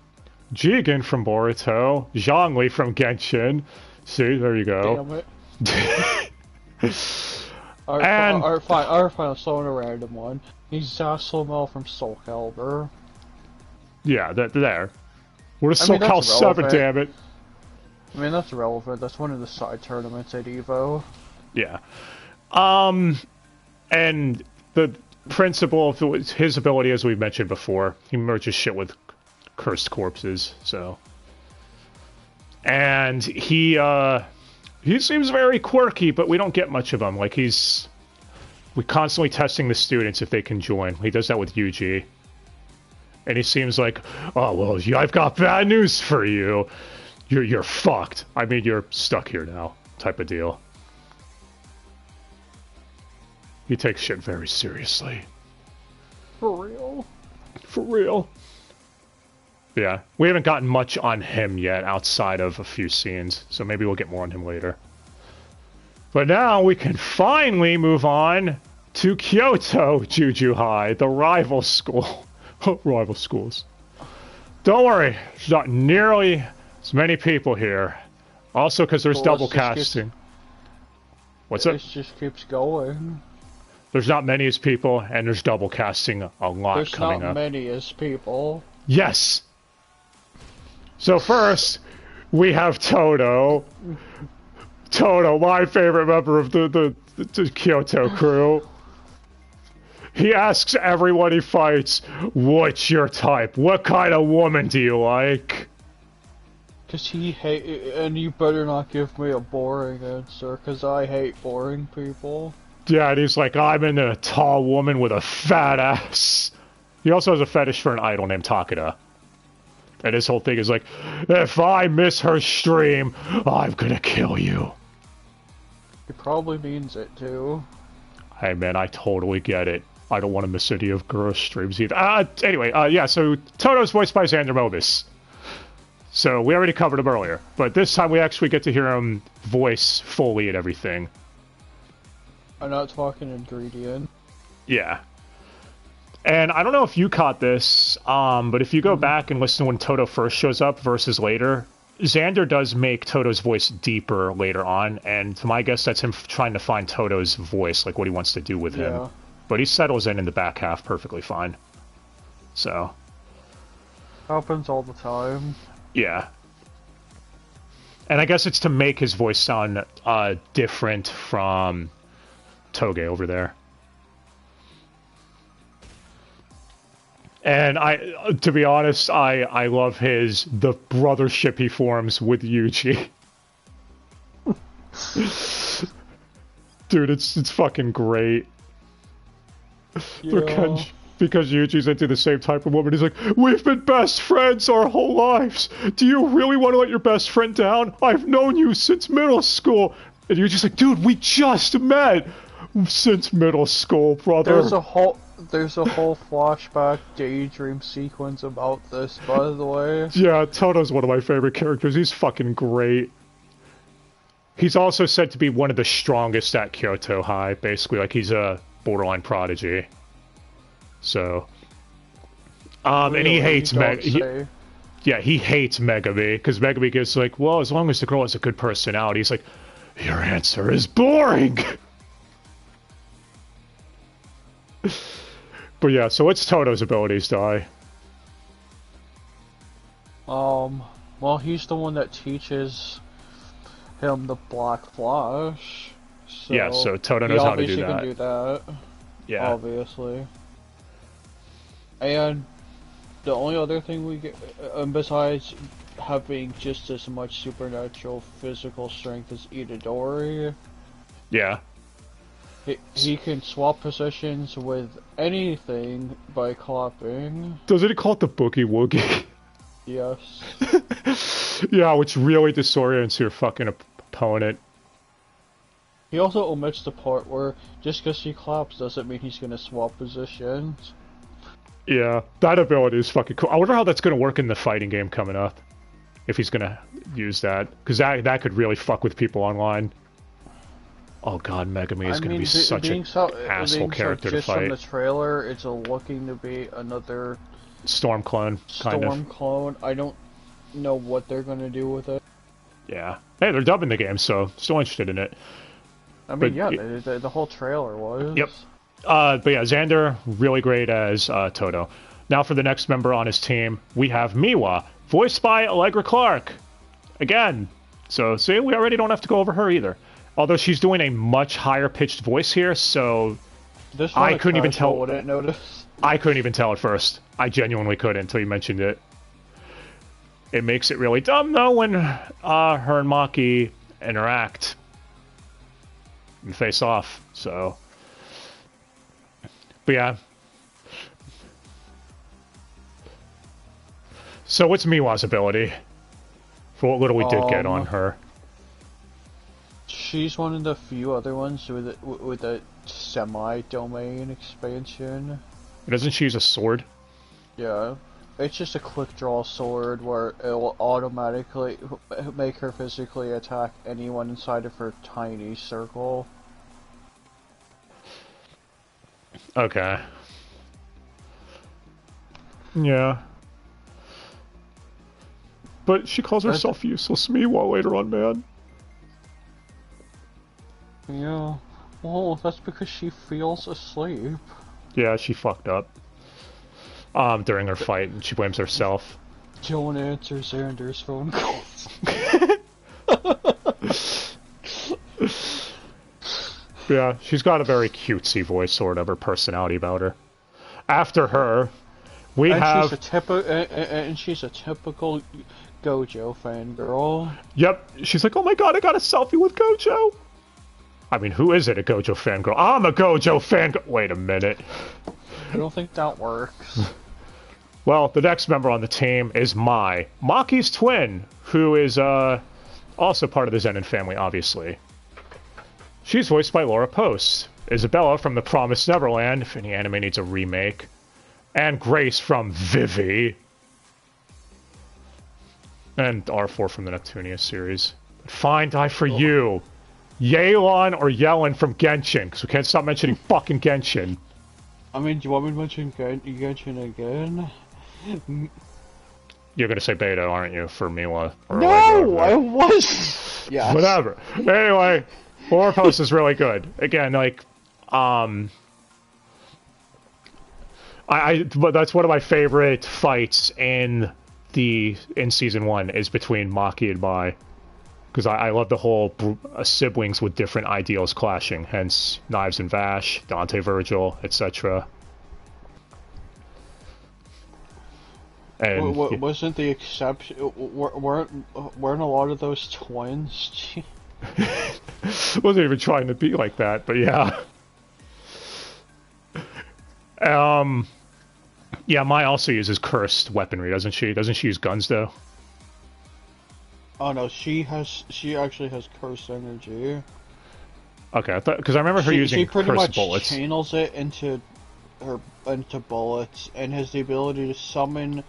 [SPEAKER 1] Jigen from Boruto, Zhongli from Genshin. See, there you go.
[SPEAKER 2] Damn it. Alright, fine, I'll throw in a random one. He's Zaselmel from Soul Calibur.
[SPEAKER 1] Yeah, there. We're a Soul Cal 7, damn it.
[SPEAKER 2] I mean, that's relevant. That's one of the side tournaments at EVO.
[SPEAKER 1] Yeah. And the principal, his ability, as we mentioned before, he merges shit with cursed corpses, so. And he seems very quirky, but we don't get much of him. Like, we're constantly testing the students if they can join. He does that with Yuji. And he seems like, oh, well, I've got bad news for you. You're fucked. I mean, you're stuck here now, type of deal. He takes shit very seriously.
[SPEAKER 2] For real?
[SPEAKER 1] For real. Yeah, we haven't gotten much on him yet outside of a few scenes, so maybe we'll get more on him later. But now we can finally move on to Kyoto Juju High, the rival school. Rival schools. Don't worry, there's not nearly as many people here. Also because there's double casting. What's up?
[SPEAKER 2] It just keeps going.
[SPEAKER 1] There's not many as people, and there's double casting a lot coming up.
[SPEAKER 2] There's not many as people.
[SPEAKER 1] Yes! So first, we have Toto. Toto, my favorite member of the Kyoto crew. He asks everyone he fights, what's your type? What kind of woman do you like?
[SPEAKER 2] Cause he and you better not give me a boring answer, cause I hate boring people.
[SPEAKER 1] Yeah, and he's like, I'm into a tall woman with a fat ass. He also has a fetish for an idol named Takeda. And his whole thing is like, if I miss her stream, I'm gonna kill you.
[SPEAKER 2] He probably means it too.
[SPEAKER 1] Hey man, I totally get it. I don't want to miss any of Guru's streams either. Anyway, yeah, so Toto's voiced by Xander Mobus. So we already covered him earlier, but this time we actually get to hear him voice fully and everything.
[SPEAKER 2] I'm not talking ingredient.
[SPEAKER 1] Yeah. And I don't know if you caught this, but if you go back and listen to when Toto first shows up versus later, Xander does make Toto's voice deeper later on, and to my guess that's him trying to find Toto's voice, like what he wants to do with him. But he settles in the back half perfectly fine. So.
[SPEAKER 2] Happens all the time.
[SPEAKER 1] Yeah. And I guess it's to make his voice sound different from Toge over there. And to be honest, I love the brothership he forms with Yuji. Dude, it's fucking great.
[SPEAKER 2] Yeah.
[SPEAKER 1] Because Yuji's into the same type of woman. He's like, we've been best friends our whole lives. Do you really want to let your best friend down? I've known you since middle school. And Yuji's like, dude, we just met since middle school, brother.
[SPEAKER 2] There's a whole flashback daydream sequence about this, by the way.
[SPEAKER 1] Yeah, Toto's one of my favorite characters. He's fucking great. He's also said to be one of the strongest at Kyoto High, basically. Like, he's a borderline prodigy. So, really? And he hates yeah, he hates Megami, because Megami gets like, well, as long as the girl has a good personality. He's like, your answer is boring! But yeah, so what's Toto's abilities, Dai?
[SPEAKER 2] Well, he's the one that teaches him the Black Flash. So
[SPEAKER 1] yeah, so Toto knows how to do that.
[SPEAKER 2] He obviously can do that.
[SPEAKER 1] Yeah.
[SPEAKER 2] Obviously. And the only other thing we get, besides having just as much supernatural physical strength as Itadori,
[SPEAKER 1] yeah,
[SPEAKER 2] he can swap positions with anything by clapping.
[SPEAKER 1] Doesn't he call it the Boogie Woogie?
[SPEAKER 2] Yes.
[SPEAKER 1] Yeah, which really disorients your fucking opponent.
[SPEAKER 2] He also omits the part where just because he claps doesn't mean he's gonna swap positions.
[SPEAKER 1] Yeah, that ability is fucking cool. I wonder how that's gonna work in the fighting game coming up. If he's gonna use that. Because that could really fuck with people online. Oh god, Megami is gonna be such an asshole character to fight.
[SPEAKER 2] Just from the trailer, it's looking to be another...
[SPEAKER 1] Storm clone, kind of.
[SPEAKER 2] Storm clone. I don't know what they're gonna do with it.
[SPEAKER 1] Yeah. Hey, they're dubbing the game, so still interested in it.
[SPEAKER 2] I mean, but, yeah, the whole trailer was.
[SPEAKER 1] Yep. But yeah, Xander, really great as Toto. Now for the next member on his team, we have Miwa, voiced by Allegra Clark. Again. So, see, we already don't have to go over her either. Although she's doing a much higher pitched voice here, so I couldn't even tell.
[SPEAKER 2] Wouldn't notice.
[SPEAKER 1] I couldn't even tell at first. I genuinely couldn't until you mentioned it. It makes it really dumb though when her and Maki interact and face off. So, but yeah. So what's Miwa's ability? For what little we did get on her.
[SPEAKER 2] she's one of the few other ones with a semi-domain expansion.
[SPEAKER 1] Doesn't she use a sword?
[SPEAKER 2] Yeah. It's just a quick draw sword where it will automatically make her physically attack anyone inside of her tiny circle.
[SPEAKER 1] Okay. Yeah. But she calls herself useless Miwa later on, man.
[SPEAKER 2] Yeah. Well, that's because she feels asleep.
[SPEAKER 1] Yeah, she fucked up. During her fight, and she blames herself.
[SPEAKER 2] Joan answers Xander's phone calls.
[SPEAKER 1] Yeah, she's got a very cutesy voice, sort of, her personality about her. After her, we have...
[SPEAKER 2] And she's a typical Gojo fangirl.
[SPEAKER 1] Yep, she's like, oh my god, I got a selfie with Gojo! I mean, who isn't a Gojo fangirl? I'm a Gojo fangirl! Wait a minute.
[SPEAKER 2] I don't think that works.
[SPEAKER 1] Well, the next member on the team is Mai, Maki's twin, who is also part of the Zenin family, obviously. She's voiced by Laura Post, Isabella from The Promised Neverland, if any anime needs a remake, and Grace from Vivi, and R4 from the Neptunia series. Fine, die for you. Yelan or Yellen from Genshin, because we can't stop mentioning fucking Genshin.
[SPEAKER 2] I mean, do you want me to mention Genshin again?
[SPEAKER 1] You're gonna say beta, aren't you, for Miwa?
[SPEAKER 2] No, I was. Yeah.
[SPEAKER 1] Whatever. Anyway, Laura Post is really good. Again, like, but that's one of my favorite fights in season 1 is between Maki and Mai, because I love the whole siblings with different ideals clashing. Hence, Knives and Vash, Dante Virgil, etc. And
[SPEAKER 2] wasn't the exception? Weren't a lot of those twins?
[SPEAKER 1] Wasn't even trying to be like that, but yeah. Yeah, Mai also uses cursed weaponry, doesn't she? Doesn't she use guns though?
[SPEAKER 2] Oh no, she actually has cursed energy.
[SPEAKER 1] Okay, because I remember her using
[SPEAKER 2] pretty
[SPEAKER 1] cursed
[SPEAKER 2] much
[SPEAKER 1] bullets.
[SPEAKER 2] Channels it into bullets, and has the ability to summon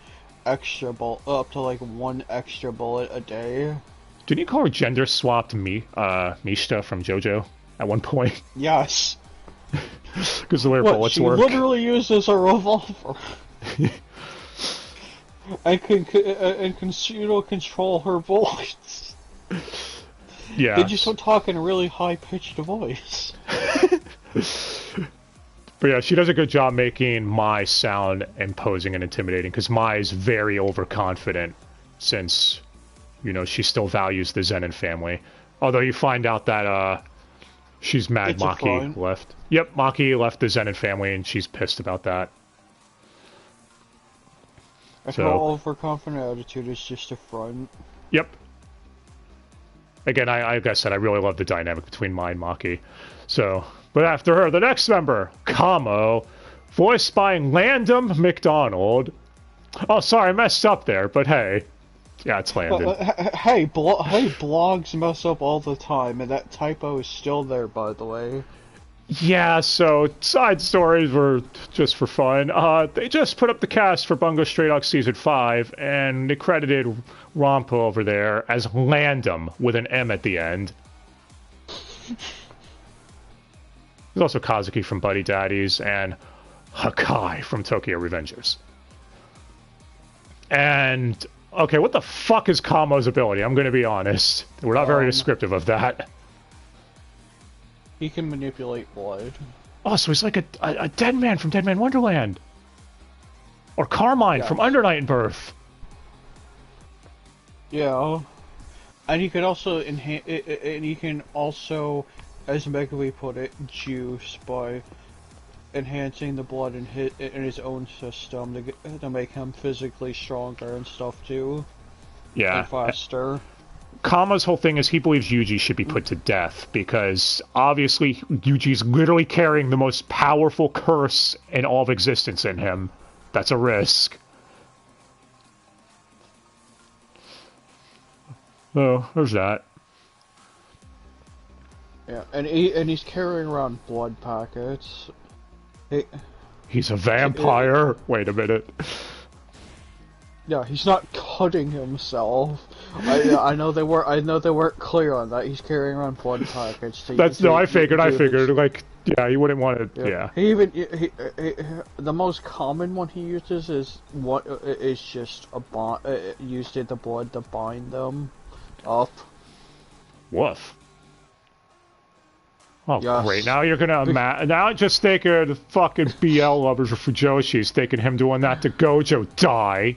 [SPEAKER 2] up to like 1 extra bullet a day.
[SPEAKER 1] Didn't you call her gender swapped Mishta from JoJo at one point?
[SPEAKER 2] Yes.
[SPEAKER 1] Because the way her bullets work.
[SPEAKER 2] She literally uses a revolver. and can control her voice.
[SPEAKER 1] Yeah.
[SPEAKER 2] They just don't talk in a really high-pitched voice.
[SPEAKER 1] But yeah, she does a good job making Mai sound imposing and intimidating, because Mai is very overconfident, since, you know, she still values the Zenin family. Although you find out that she's mad Maki left. Yep, Maki left the Zenin family, and she's pissed about that.
[SPEAKER 2] Her overconfident attitude is just a front.
[SPEAKER 1] Yep. Again, like I said, I really love the dynamic between Mai and Maki. So, but after her, the next member, Kamo, voiced by Landon McDonald. Oh, sorry, I messed up there, but hey. Yeah, it's Landon.
[SPEAKER 2] Hey, blogs mess up all the time, and that typo is still there, by the way.
[SPEAKER 1] Yeah, so side stories were just for fun. They just put up the cast for Bungo Stray Dogs Season 5, and they credited Rompo over there as Landum with an M at the end. There's also Kazuki from Buddy Daddies and Hakai from Tokyo Revengers. And, okay, what the fuck is Kamo's ability? I'm going to be honest. We're not very descriptive of that.
[SPEAKER 2] He can manipulate blood.
[SPEAKER 1] Oh, so he's like a dead man from Dead Man Wonderland. Or Carmine from Under Night and Birth.
[SPEAKER 2] Yeah. And he can also as Megami put it, juice by enhancing the blood in his own system to make him physically stronger and stuff too.
[SPEAKER 1] Yeah.
[SPEAKER 2] And faster.
[SPEAKER 1] Kama's whole thing is he believes Yuji should be put to death because obviously Yuji's literally carrying the most powerful curse in all of existence in him. That's a risk. Oh, there's that.
[SPEAKER 2] Yeah, and he's carrying around blood packets.
[SPEAKER 1] He's a vampire. Wait a minute.
[SPEAKER 2] Yeah, he's not cutting himself. I know they weren't clear on that. He's carrying around blood packets.
[SPEAKER 1] I figured. Like, yeah, you wouldn't want to. Yeah.
[SPEAKER 2] He even the most common one he uses is just a bond. Used the blood to bind them up.
[SPEAKER 1] Woof. Oh,
[SPEAKER 2] yes.
[SPEAKER 1] Great. Now you're gonna now just think of the fucking BL lovers of Fujoshi's thinking him doing that to Gojo die.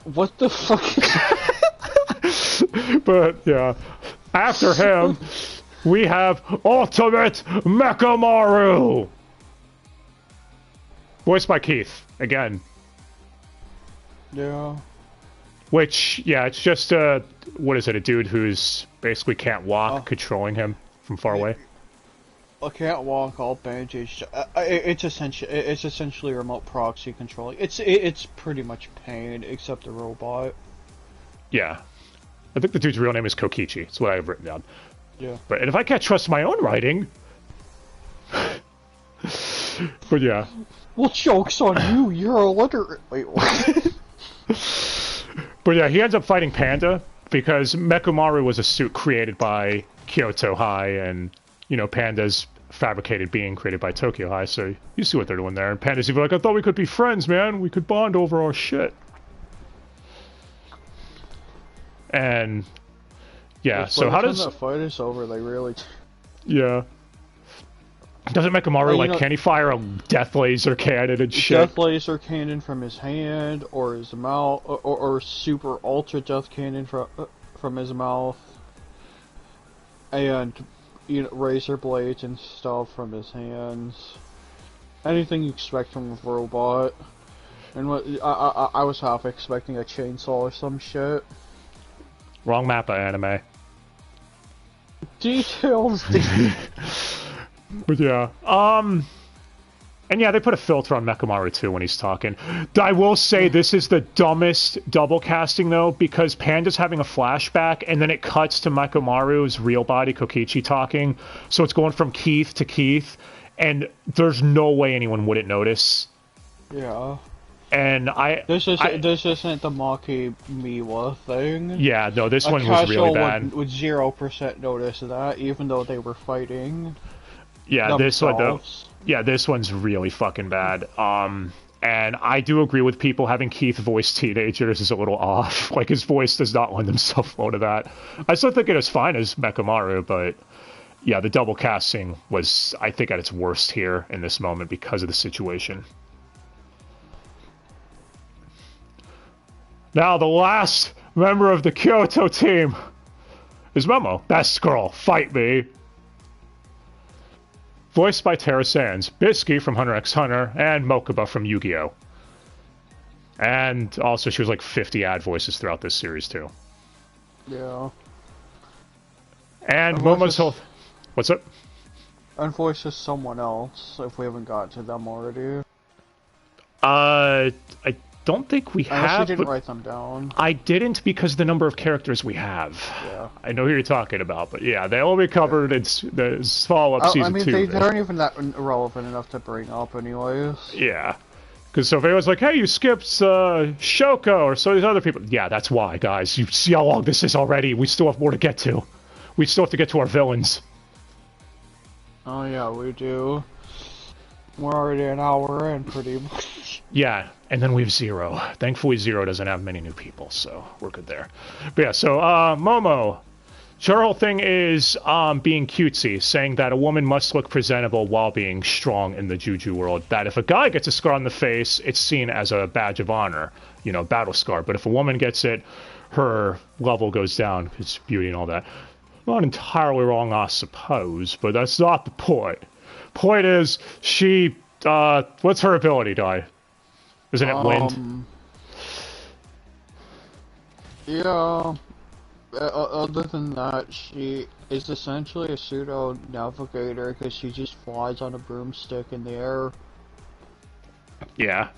[SPEAKER 2] What the fuck?
[SPEAKER 1] But, yeah. After him, we have Ultimate Mechamaru! Voiced by Keith, again.
[SPEAKER 2] Yeah.
[SPEAKER 1] Which, yeah, it's just a dude who's basically can't walk, controlling him from far away.
[SPEAKER 2] I can't walk, all bandaged. It's essentially remote proxy controlling. It's pretty much Pain, except a robot.
[SPEAKER 1] Yeah. I think the dude's real name is Kokichi. That's what I have written down.
[SPEAKER 2] Yeah.
[SPEAKER 1] But, and if I can't trust my own writing... But yeah.
[SPEAKER 2] Well, joke's on you, you're illiterate. Wait, what?
[SPEAKER 1] But yeah, he ends up fighting Panda, because Mechamaru was a suit created by Kyoto High, and, you know, Panda's fabricated being created by Tokyo High, so you see what they're doing there. And Panda's even like, I thought we could be friends, man. We could bond over our shit. And, yeah, so how does...
[SPEAKER 2] When the fight is over, they really...
[SPEAKER 1] Yeah. Doesn't Mechamaru, like, can he fire a death laser cannon and shit?
[SPEAKER 2] Death laser cannon from his hand, or his mouth, or super ultra death cannon from his mouth. And, you know, razor blades and stuff from his hands. Anything you expect from a robot. And what I was half expecting a chainsaw or some shit.
[SPEAKER 1] Wrong Mappa anime.
[SPEAKER 2] Details.
[SPEAKER 1] But yeah, and yeah, they put a filter on Mechamaru too when he's talking. I will say this is the dumbest double casting though, because Panda's having a flashback and then it cuts to Mechamaru's real body, Kokichi, talking. So it's going from Keith to Keith, and there's no way anyone wouldn't notice.
[SPEAKER 2] Yeah.
[SPEAKER 1] And
[SPEAKER 2] this isn't the Maki Miwa thing.
[SPEAKER 1] Yeah, no, this one was really bad.
[SPEAKER 2] Would 0% notice that, even though they were fighting.
[SPEAKER 1] Yeah, this one though. Yeah, this one's really fucking bad. And I do agree with people having Keith voice teenagers is a little off. Like, his voice does not lend himself well to that. I still think it is fine as Mechamaru, but yeah, the double casting was, I think, at its worst here in this moment because of the situation. Now, the last member of the Kyoto team is Momo. Best girl, fight me. Voiced by Tara Sands, Bisky from Hunter x Hunter, and Mokuba from Yu-Gi-Oh! And also, she was like 50 ad voices throughout this series, too.
[SPEAKER 2] Yeah.
[SPEAKER 1] And Momo's whole... What's up?
[SPEAKER 2] And voices someone else, if we haven't got to them already.
[SPEAKER 1] I don't think we have.
[SPEAKER 2] You didn't write them down.
[SPEAKER 1] I didn't because of the number of characters we have.
[SPEAKER 2] Yeah.
[SPEAKER 1] I know who you're talking about, but yeah, they will be covered in the follow-up season 2.
[SPEAKER 2] I mean, they aren't even that relevant enough to bring up anyways.
[SPEAKER 1] Yeah. Because so if anyone's like, hey, you skipped Shoko or so these other people. Yeah, that's why, guys. You see how long this is already. We still have more to get to. We still have to get to our villains.
[SPEAKER 2] Oh, yeah, we do. We're already an hour in, pretty much.
[SPEAKER 1] Yeah, and then we have Zero. Thankfully, Zero doesn't have many new people, so we're good there. But yeah, so Momo, her whole thing is being cutesy, saying that a woman must look presentable while being strong in the Juju world. That if a guy gets a scar on the face, it's seen as a badge of honor, you know, battle scar. But if a woman gets it, her level goes down. It's beauty and all that. Not entirely wrong, I suppose, but that's not the point. Point is, she, what's her ability, Dai? Isn't it wind?
[SPEAKER 2] Yeah. Other than that, she is essentially a pseudo-navigator because she just flies on a broomstick in the air.
[SPEAKER 1] Yeah.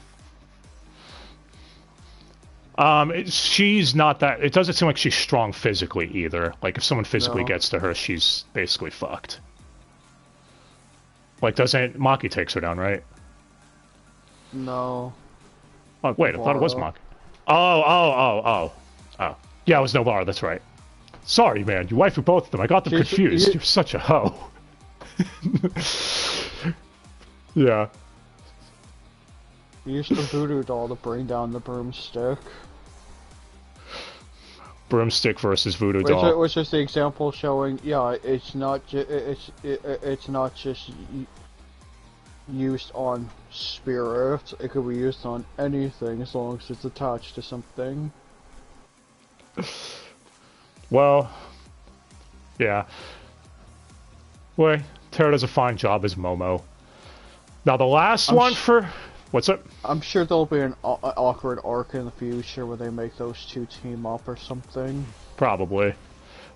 [SPEAKER 1] She's not that. It doesn't seem like she's strong physically either. Like if someone physically
[SPEAKER 2] No.
[SPEAKER 1] gets to her, she's basically fucked. Like doesn't Maki takes her down, right?
[SPEAKER 2] No.
[SPEAKER 1] Oh wait, I thought it was
[SPEAKER 2] Nobara.
[SPEAKER 1] Maki. Oh. Yeah, it was Nobara. That's right. Sorry, man. You waifu both of them. I got them confused. You're such a hoe. Yeah.
[SPEAKER 2] He used the voodoo doll to bring down the broomstick.
[SPEAKER 1] Broomstick versus voodoo doll.
[SPEAKER 2] Which is the example showing, yeah, it's not it's not just used on spirits. It could be used on anything as long as it's attached to something.
[SPEAKER 1] Well, yeah. Well, Tara does a fine job as Momo. Now the last one for... What's up?
[SPEAKER 2] I'm sure there'll be an awkward arc in the future where they make those two team up or something.
[SPEAKER 1] Probably.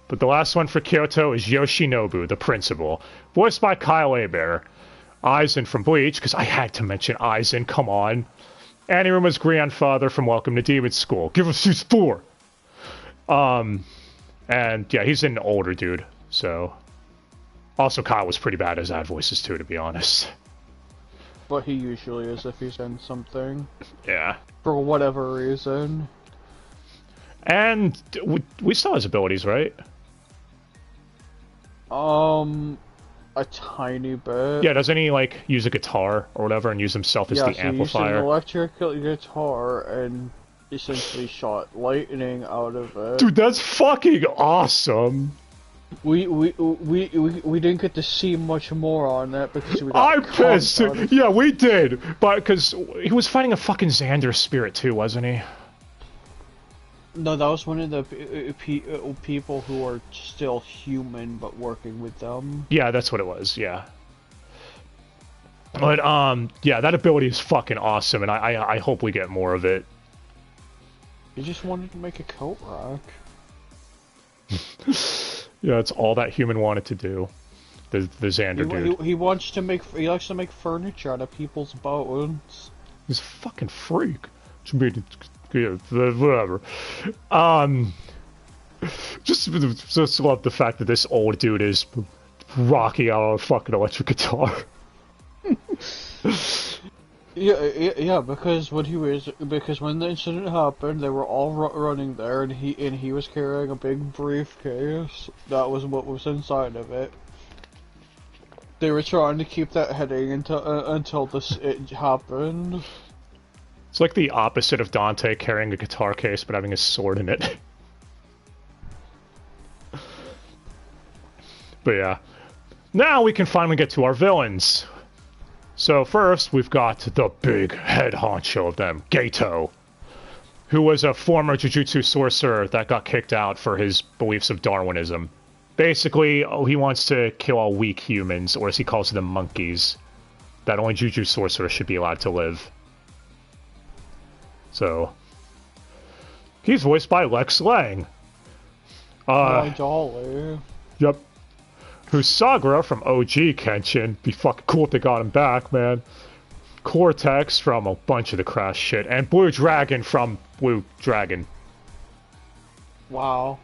[SPEAKER 1] But the last one for Kyoto is Yoshinobu, the principal. Voiced by Kyle Hebert. Aizen from Bleach, because I had to mention Aizen, come on. Aniruma's grandfather from Welcome to Demon School. Give us these 4! And yeah, he's an older dude, so... Also, Kyle was pretty bad as ad voices too, to be honest.
[SPEAKER 2] But he usually is if he's in something.
[SPEAKER 1] Yeah.
[SPEAKER 2] For whatever reason.
[SPEAKER 1] And we saw his abilities, right?
[SPEAKER 2] A tiny bit.
[SPEAKER 1] Yeah, doesn't he, like, use a guitar or whatever and use himself as the amplifier?
[SPEAKER 2] Yeah, he used an electric guitar and essentially shot lightning out of it.
[SPEAKER 1] Dude, that's fucking awesome!
[SPEAKER 2] We didn't get to see much more on that because we got
[SPEAKER 1] I'm pissed! Yeah, we did! But, because he was fighting a fucking Xander spirit too, wasn't he?
[SPEAKER 2] No, that was one of the people who are still human but working with them.
[SPEAKER 1] Yeah, that's what it was, yeah. But, yeah, that ability is fucking awesome, and I hope we get more of it.
[SPEAKER 2] He just wanted to make a coat rack.
[SPEAKER 1] Yeah, it's all that human wanted to do. The Xander dude.
[SPEAKER 2] He wants to make. He likes to make furniture out of people's bones.
[SPEAKER 1] He's a fucking freak. Yeah, whatever. Just love the fact that this old dude is rocking out on a fucking electric guitar.
[SPEAKER 2] Yeah, because when the incident happened, they were all running there, and he was carrying a big briefcase. That was what was inside of it. They were trying to keep that heading until it happened.
[SPEAKER 1] It's like the opposite of Dante carrying a guitar case but having a sword in it. But yeah. Now we can finally get to our villains. So first, we've got the big head honcho of them, Geto, who was a former Jujutsu sorcerer that got kicked out for his beliefs of Darwinism. Basically, he wants to kill all weak humans, or as he calls them, monkeys, that only Jujutsu sorcerers should be allowed to live. So, he's voiced by Lex Lang.
[SPEAKER 2] My dolly.
[SPEAKER 1] Yep. Who's Sagura from OG Kenshin. Be fucking cool if they got him back, man. Cortex from a bunch of the Crash shit. And Blue Dragon from Blue Dragon.
[SPEAKER 2] Wow.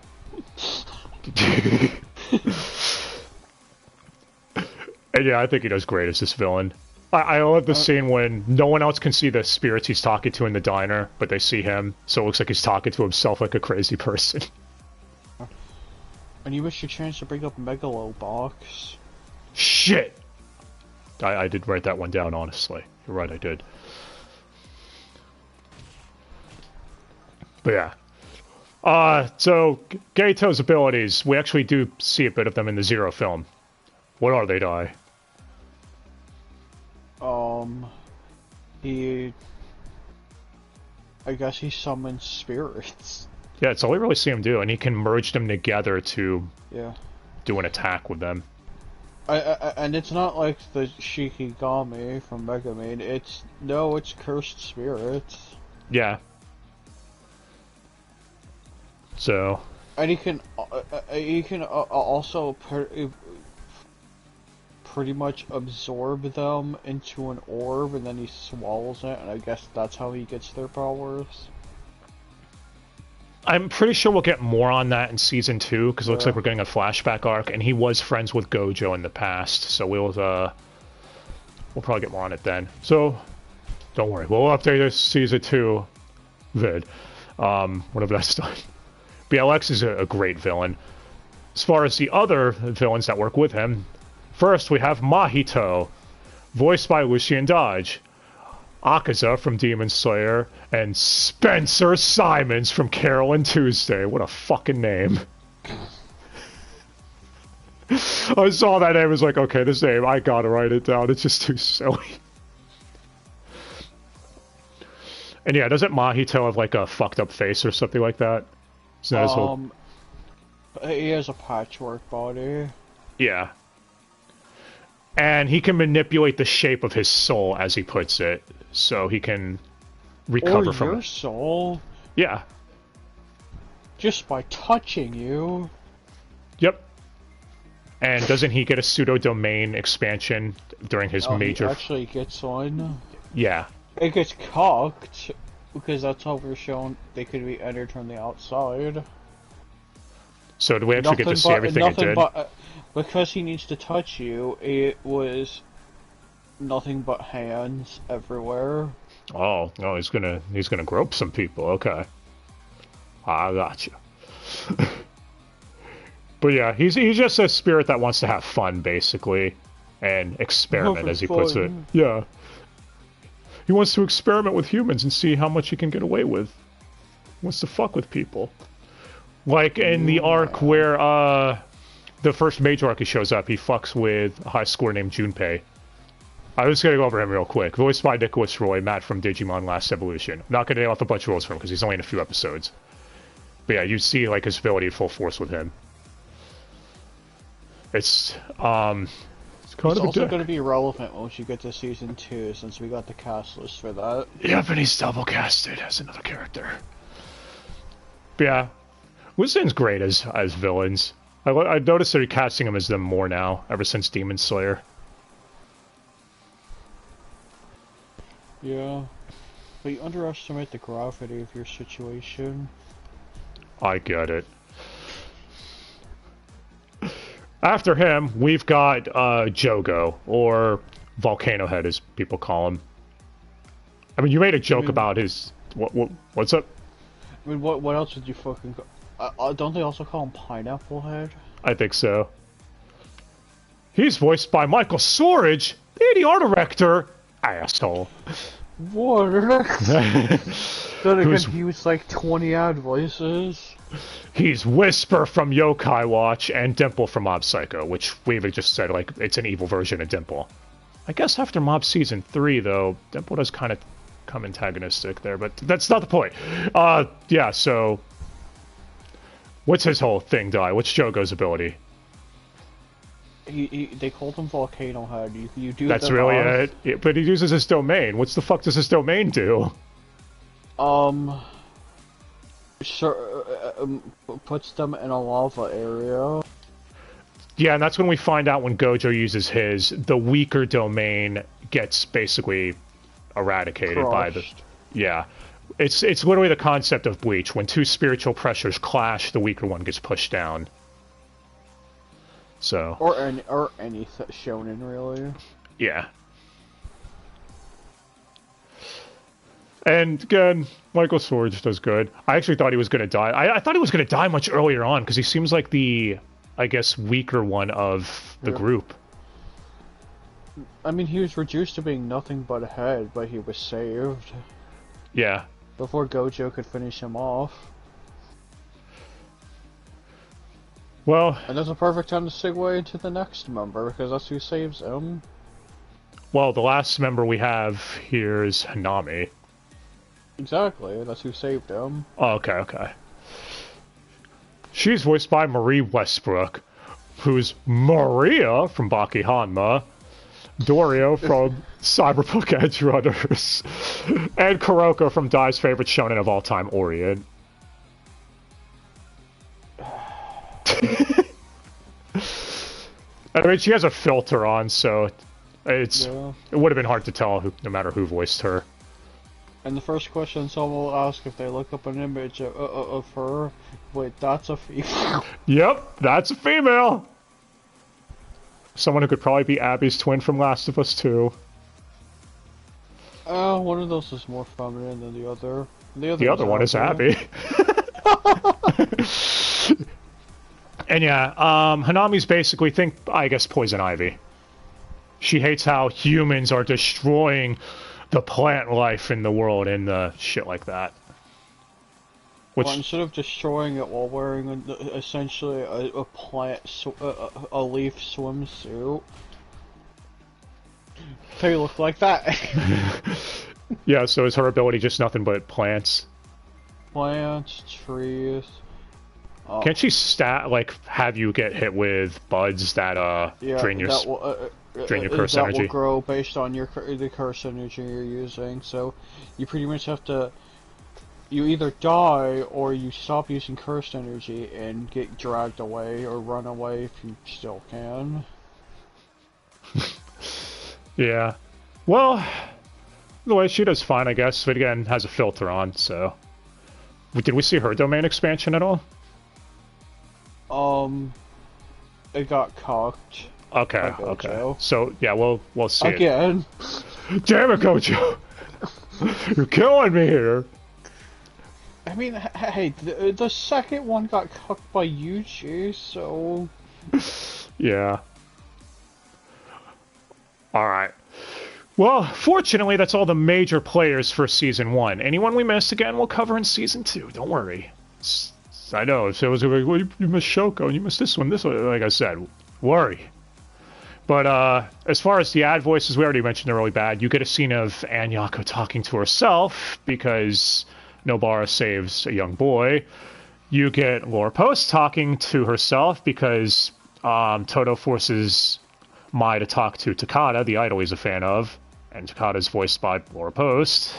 [SPEAKER 1] And yeah, I think he does great as this villain. I love the scene when no one else can see the spirits he's talking to in the diner, but they see him, so it looks like he's talking to himself like a crazy person.
[SPEAKER 2] And you missed your chance to bring up Megalobox.
[SPEAKER 1] Shit! I did write that one down, honestly. You're right, I did. But yeah. So, Geto's abilities, we actually do see a bit of them in the Zero film. What are they, Dai?
[SPEAKER 2] I guess he summons spirits.
[SPEAKER 1] Yeah, it's all we really see him do, and he can merge them together to do an attack with them.
[SPEAKER 2] And it's not like the Shikigami from Mega Man. It's cursed spirits.
[SPEAKER 1] Yeah. So.
[SPEAKER 2] And he can also pretty much absorb them into an orb, and then he swallows it. And I guess that's how he gets their powers.
[SPEAKER 1] I'm pretty sure we'll get more on that in season 2 because it looks like we're getting a flashback arc, and he was friends with Gojo in the past, so we'll probably get more on it then. So don't worry, we'll update this season 2 vid, whenever that's done. BLX is a great villain. As far as the other villains that work with him, first we have Mahito, voiced by Lucian Dodge. Akaza from Demon Slayer, and Spencer Simons from Carol and Tuesday. What a fucking name. I saw that name, I was like, okay, this name, I gotta write it down. It's just too silly. And yeah, doesn't Mahito have like a fucked up face or something like that?
[SPEAKER 2] He has a patchwork body.
[SPEAKER 1] Yeah. And he can manipulate the shape of his soul, as he puts it, so he can recover from
[SPEAKER 2] your soul?
[SPEAKER 1] Yeah.
[SPEAKER 2] Just by touching you?
[SPEAKER 1] Yep. And doesn't he get a pseudo-domain expansion during his major...
[SPEAKER 2] he actually gets one?
[SPEAKER 1] Yeah.
[SPEAKER 2] It gets cocked, because that's how we're shown they could be entered from the outside.
[SPEAKER 1] So do we actually get to see everything it did?
[SPEAKER 2] Because he needs to touch you, it was nothing but hands everywhere.
[SPEAKER 1] Oh, he's gonna grope some people. Okay, I gotcha. But yeah, he's just a spirit that wants to have fun, basically, and experiment, as he puts it. Yeah, he wants to experiment with humans and see how much he can get away with. He wants to fuck with people, like in the arc where the first major arc he shows up, he fucks with a high score named Junpei. I was gonna go over him real quick. Voiced by Nicholas Roy, Matt from Digimon Last Evolution. I'm not gonna name off a bunch of roles for him because he's only in a few episodes. But yeah, you see like his ability in full force with him. It's kind
[SPEAKER 2] of also going to be relevant once you get to season 2, since we got the cast list for that.
[SPEAKER 1] Yep, and he's double casted as another character. But yeah, Lucian's great as villains. I noticed they're casting him as them more now, ever since Demon Slayer.
[SPEAKER 2] Yeah, but you underestimate the gravity of your situation.
[SPEAKER 1] I get it. After him, we've got Jogo, or Volcano Head, as people call him. I mean, you made a joke about his... What's up?
[SPEAKER 2] I mean, what else would you fucking... don't they also call him Pineapple Head?
[SPEAKER 1] I think so. He's voiced by Michael Sorage, the art director. Asshole.
[SPEAKER 2] What? Then again, he was like 20 ad voices.
[SPEAKER 1] He's Whisper from Yokai Watch and Dimple from Mob Psycho, which we've just said, like, it's an evil version of Dimple. I guess after Mob Season 3, though, Dimple does kind of come antagonistic there, but that's not the point. Yeah, so... What's his whole thing, Dai? What's Jogo's ability?
[SPEAKER 2] They called him Volcano Head. You do
[SPEAKER 1] That's really it? Yeah, but he uses his domain. What's the fuck does his domain do?
[SPEAKER 2] Puts them in a lava area.
[SPEAKER 1] Yeah, and that's when we find out when Gojo uses his, the weaker domain gets basically eradicated by the... Yeah. It's literally the concept of Bleach. When two spiritual pressures clash, the weaker one gets pushed down. So...
[SPEAKER 2] Or any shonen, really.
[SPEAKER 1] Yeah. And again, Michael Sorge does good. I actually thought he was going to die. I thought he was going to die much earlier on, because he seems like the, I guess, weaker one of the group.
[SPEAKER 2] I mean, he was reduced to being nothing but a head, but he was saved.
[SPEAKER 1] Yeah.
[SPEAKER 2] Before Gojo could finish him off.
[SPEAKER 1] Well...
[SPEAKER 2] And that's a perfect time to segue into the next member, because that's who saves him.
[SPEAKER 1] Well, the last member we have here is Hanami.
[SPEAKER 2] Exactly, that's who saved him.
[SPEAKER 1] Oh, okay. She's voiced by Marie Westbrook, who's Maria from Baki Hanma, Dorio from Cyberpunk Edge Runners, and Kuroko from Dai's favorite shonen of all time, Orient. I mean, she has a filter on, so it would have been hard to tell no matter who voiced her.
[SPEAKER 2] And the first question someone will ask if they look up an image of her, wait, that's a female.
[SPEAKER 1] Yep, that's a female. Someone who could probably be Abby's twin from Last of Us 2.
[SPEAKER 2] One of those is more feminine than the other.
[SPEAKER 1] The other one is Abby. And yeah, Hanami's basically, I guess, Poison Ivy. She hates how humans are destroying the plant life in the world and shit like that. Which,
[SPEAKER 2] well, instead of destroying it while wearing essentially a leaf swimsuit, they look like that.
[SPEAKER 1] yeah, so is her ability just nothing but plants?
[SPEAKER 2] Plants, trees.
[SPEAKER 1] Can't she have you get hit with buds that drain your drain your curse energy?
[SPEAKER 2] That will grow based on the curse energy you're using. So you pretty much have to. You either die or you stop using cursed energy and get dragged away or run away if you still can.
[SPEAKER 1] Yeah. Well, the way she does fine, I guess. But again, has a filter on, so. Did we see her domain expansion at all?
[SPEAKER 2] It got cocked.
[SPEAKER 1] Okay, okay. So, yeah, we'll see
[SPEAKER 2] again.
[SPEAKER 1] Damn it, Gojo! You're killing me here!
[SPEAKER 2] I mean, hey, the second one got cooked by Yuji, so...
[SPEAKER 1] Yeah. Alright. Well, fortunately, that's all the major players for Season 1. Anyone we missed, again, we'll cover in Season 2. Don't worry. I know, if it was like, well, you missed Shoko, and you missed this one, like I said, worry. But, as far as the ad voices, we already mentioned they're really bad. You get a scene of Anyako talking to herself, because Nobara saves a young boy. You get Laura Post talking to herself, because Toto forces Mai to talk to Takada, the idol he's a fan of, and Takada's voiced by Laura Post.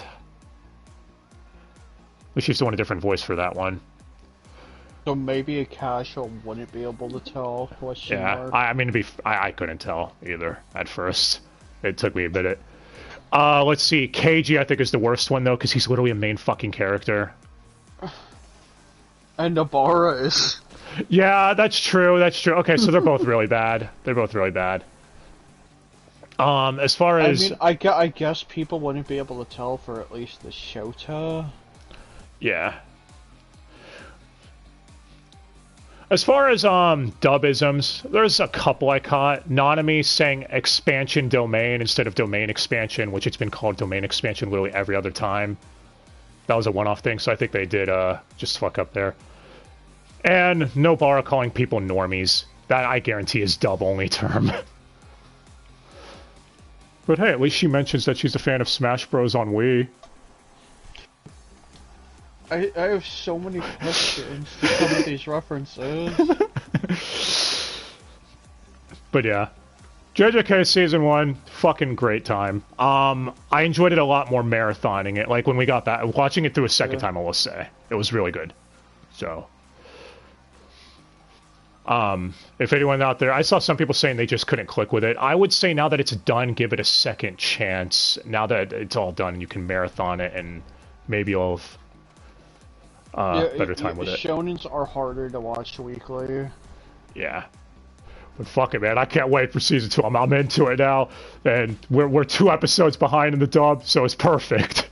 [SPEAKER 1] But she's doing a different voice for that one.
[SPEAKER 2] So maybe a casual wouldn't be able to tell.
[SPEAKER 1] Yeah, I mean, I couldn't tell either at first. It took me a minute. Let's see. Keiji, I think, is the worst one, though, because he's literally a main fucking character.
[SPEAKER 2] And Nobara is...
[SPEAKER 1] Yeah, that's true, that's true. Okay, so they're both really bad. They're both really bad. As far as...
[SPEAKER 2] I mean, I guess people wouldn't be able to tell for at least the Shota.
[SPEAKER 1] Yeah. As far as dubisms, there's a couple I caught. Nanami saying expansion domain instead of domain expansion, which it's been called domain expansion literally every other time. That was a one-off thing, so I think they did just fuck up there. And Nobara calling people normies. That, I guarantee, is dub-only term. But hey, at least she mentions that she's a fan of Smash Bros. On Wii.
[SPEAKER 2] I have so many questions to some of these references.
[SPEAKER 1] But yeah. JJK Season 1, fucking great time. I enjoyed it a lot more marathoning it. Like, when we got back, watching it through a second time, I will say. It was really good. So... if anyone out there, I saw some people saying they just couldn't click with it. I would say now that it's done, give it a second chance. Now that it's all done, you can marathon it, and maybe you'll have better time with it.
[SPEAKER 2] Shonens are harder to watch weekly.
[SPEAKER 1] Yeah. But fuck it, man. I can't wait for Season 2. I'm into it now. And we're 2 episodes behind in the dub, so it's perfect.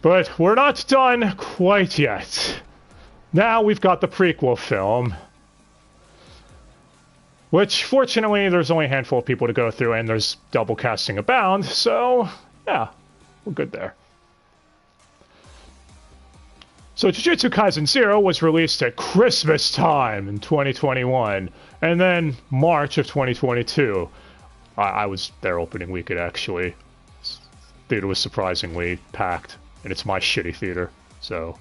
[SPEAKER 1] But we're not done quite yet. Now we've got the prequel film, which fortunately there's only a handful of people to go through, and there's double casting abound, so yeah, we're good there. So Jujutsu Kaisen Zero was released at Christmas time in 2021, and then March of 2022. I was there opening weekend, actually. Theater was surprisingly packed, and it's my shitty theater, so...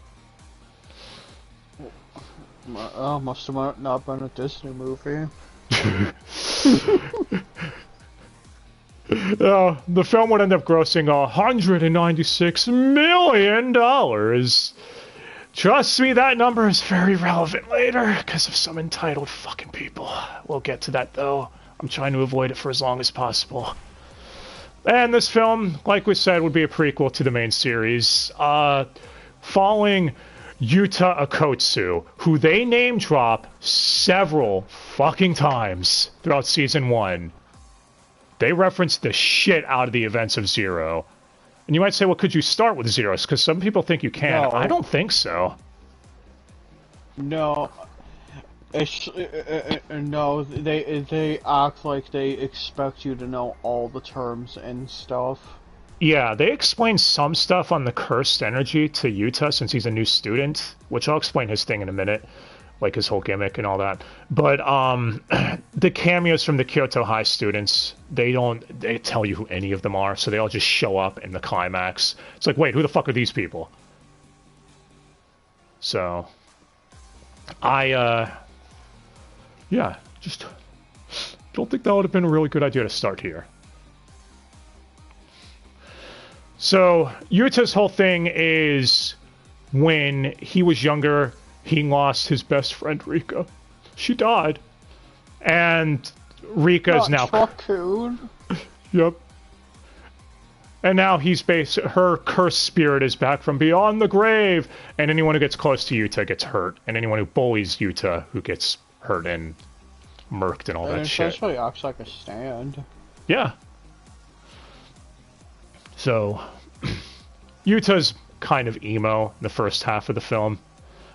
[SPEAKER 2] must have not been a Disney movie.
[SPEAKER 1] The film would end up grossing $196 million. Trust me, that number is very relevant later, because of some entitled fucking people. We'll get to that, though. I'm trying to avoid it for as long as possible. And this film, like we said, would be a prequel to the main series, following Yuta Akotsu, who they name drop several fucking times throughout season 1. They reference the shit out of the events of Zero. And you might say, well, could you start with Zeros? Because some people think you can.
[SPEAKER 2] No.
[SPEAKER 1] I don't think so.
[SPEAKER 2] No. It's no, they act like they expect you to know all the terms and stuff.
[SPEAKER 1] Yeah, they explain some stuff on the cursed energy to Yuta since he's a new student, which I'll explain his thing in a minute, like his whole gimmick and all that. But the cameos from the Kyoto High students, they tell you who any of them are, so they all just show up in the climax. It's like, wait, who the fuck are these people? So, yeah, just don't think that would have been a really good idea to start here. So, Yuta's whole thing is when he was younger, he lost his best friend, Rika. She died. And Rika is now...
[SPEAKER 2] Raccoon.
[SPEAKER 1] Yep. And now her cursed spirit is back from beyond the grave. And anyone who gets close to Yuta gets hurt. And anyone who bullies Yuta who gets hurt and murked and all that shit.
[SPEAKER 2] It essentially acts like a stand.
[SPEAKER 1] Yeah. So, Yuta's kind of emo in the first half of the film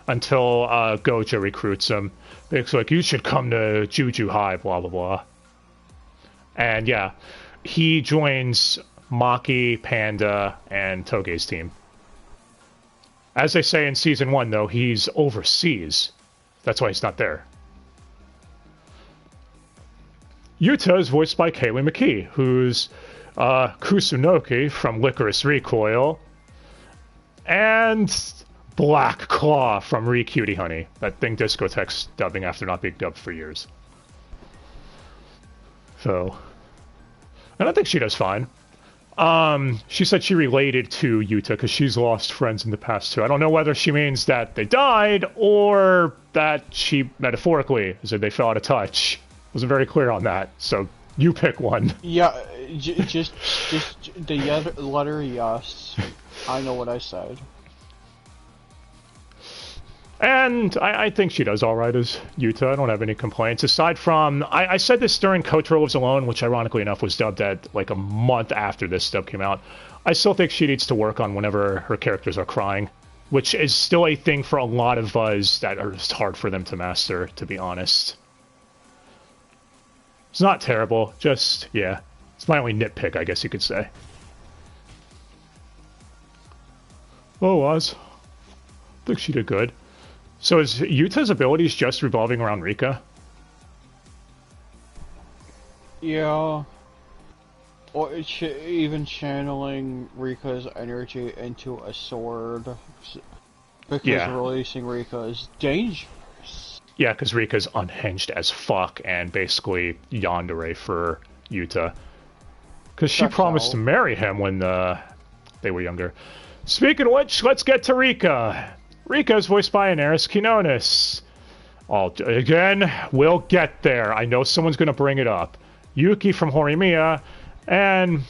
[SPEAKER 1] until Gojo recruits him. It's like, you should come to Juju High, blah, blah, blah. And yeah, he joins Maki, Panda, and Toge's team. As they say in Season 1, though, he's overseas. That's why he's not there. Yuta is voiced by Kaylee McKee, who's Kusunoki from Licorice Recoil, and Black Claw from Re Cutie Honey, that thing Discotheque's dubbing after not being dubbed for years. So, and I think she does fine. She said she related to Yuta because she's lost friends in the past too. I don't know whether she means that they died or that she metaphorically said they fell out of touch. Wasn't very clear on that, so you pick one.
[SPEAKER 2] Yeah, just the letter yes. I know what I said.
[SPEAKER 1] And I think she does all right as Yuta. I don't have any complaints. Aside from, I said this during Kotaro Lives Alone, which ironically enough was dubbed at like a month after this dub came out. I still think she needs to work on whenever her characters are crying, which is still a thing for a lot of us that are just hard for them to master, to be honest. It's not terrible, just, yeah. It's my only nitpick, I guess you could say. Oh, Oz. I think she did good. So is Yuta's abilities just revolving around Rika?
[SPEAKER 2] Yeah. Or even channeling Rika's energy into a sword. Because releasing Rika is dangerous.
[SPEAKER 1] Yeah, because Rika's unhinged as fuck and basically yandere for Yuta. Because she promised to marry him when they were younger. Speaking of which, let's get to Rika. Rika is voiced by Inaris Quinones. Again, we'll get there. I know someone's going to bring it up. Yuki from Horimiya and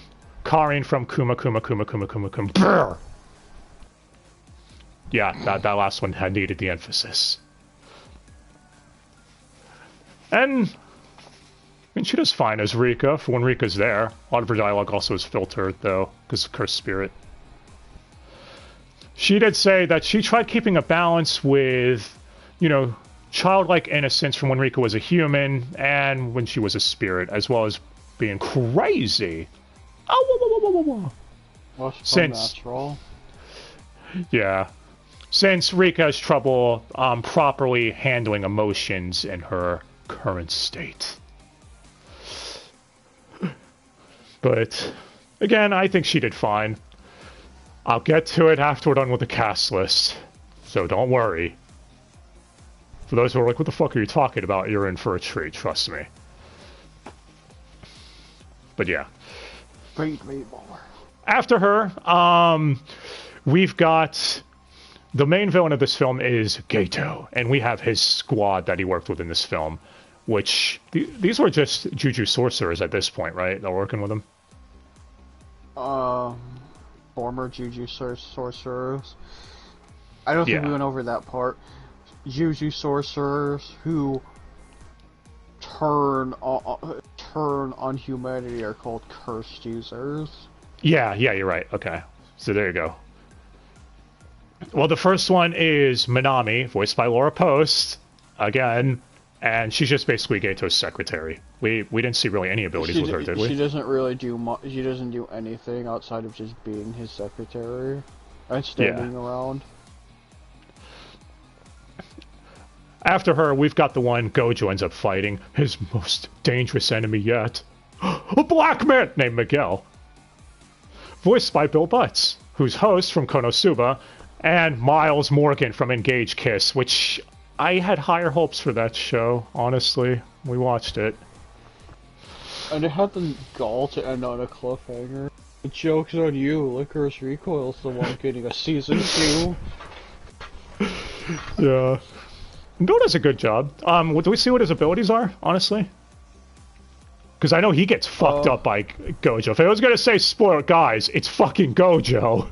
[SPEAKER 1] Karin from Kuma. Brr! Yeah, that last one had needed the emphasis. And, I mean, she does fine as Rika for when Rika's there. A lot of her dialogue also is filtered, though, because of Cursed Spirit. She did say that she tried keeping a balance with, you know, childlike innocence from when Rika was a human and when she was a spirit, as well as being crazy. Oh,
[SPEAKER 2] well, since natural.
[SPEAKER 1] Yeah. Since Rika has trouble properly handling emotions in her current state. But, again, I think she did fine. I'll get to it after we're done with the cast list, so don't worry. For those who are like, what the fuck are you talking about? You're in for a treat, trust me. But yeah.
[SPEAKER 2] Read me more.
[SPEAKER 1] After her, we've got... The main villain of this film is Gato, and we have his squad that he worked with in this film, which... These were just Juju sorcerers at this point, right? That were working with him?
[SPEAKER 2] Former Jujutsu sorcerers. I don't think we went over that part. Jujutsu sorcerers who turn on humanity are called cursed users.
[SPEAKER 1] Yeah, you're right. Okay, so there you go. Well, the first one is Minami, voiced by Laura Post, again, and she's just basically Gato's secretary. We didn't see really any abilities with her, did we?
[SPEAKER 2] She doesn't really do much. She doesn't do anything outside of just being his secretary and standing around.
[SPEAKER 1] After her, we've got the one Gojo ends up fighting, his most dangerous enemy yet. A black man named Miguel. Voiced by Bill Butts, who's host from Konosuba, and Miles Morgan from Engage Kiss, which I had higher hopes for that show, honestly. We watched it.
[SPEAKER 2] And it had the gall to end on a cliffhanger. The joke's on you, Licorice Recoil's the one getting a season 2.
[SPEAKER 1] Yeah. Bill does a good job. Do we see what his abilities are, honestly? Because I know he gets fucked up by Gojo. If I was going to say spoiler, guys, it's fucking Gojo.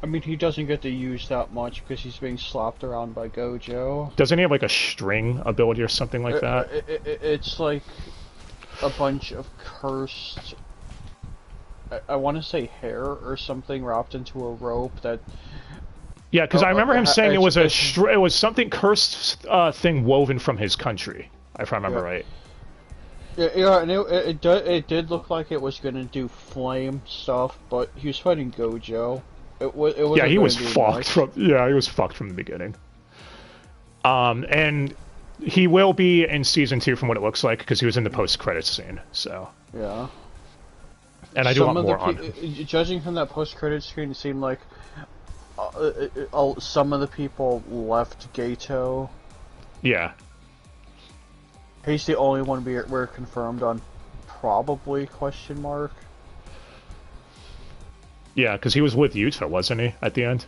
[SPEAKER 2] I mean, he doesn't get to use that much because he's being slapped around by Gojo.
[SPEAKER 1] Doesn't he have like a string ability or something like that?
[SPEAKER 2] It's like a bunch of cursed... I want to say hair or something wrapped into a rope that...
[SPEAKER 1] Yeah, because I remember him saying it was something cursed thing woven from his country, if I remember right.
[SPEAKER 2] Yeah, and it did look like it was gonna do flame stuff, but he was fighting Gojo.
[SPEAKER 1] He was fucked from the beginning. And he will be in season 2 from what it looks like because he was in the post-credits scene. So
[SPEAKER 2] yeah.
[SPEAKER 1] And I do want more on.
[SPEAKER 2] Judging from that post-credits scene, it seemed like some of the people left Gato.
[SPEAKER 1] Yeah.
[SPEAKER 2] He's the only one we're confirmed on, probably, question mark.
[SPEAKER 1] Yeah, because he was with Yuta, wasn't he, at the end?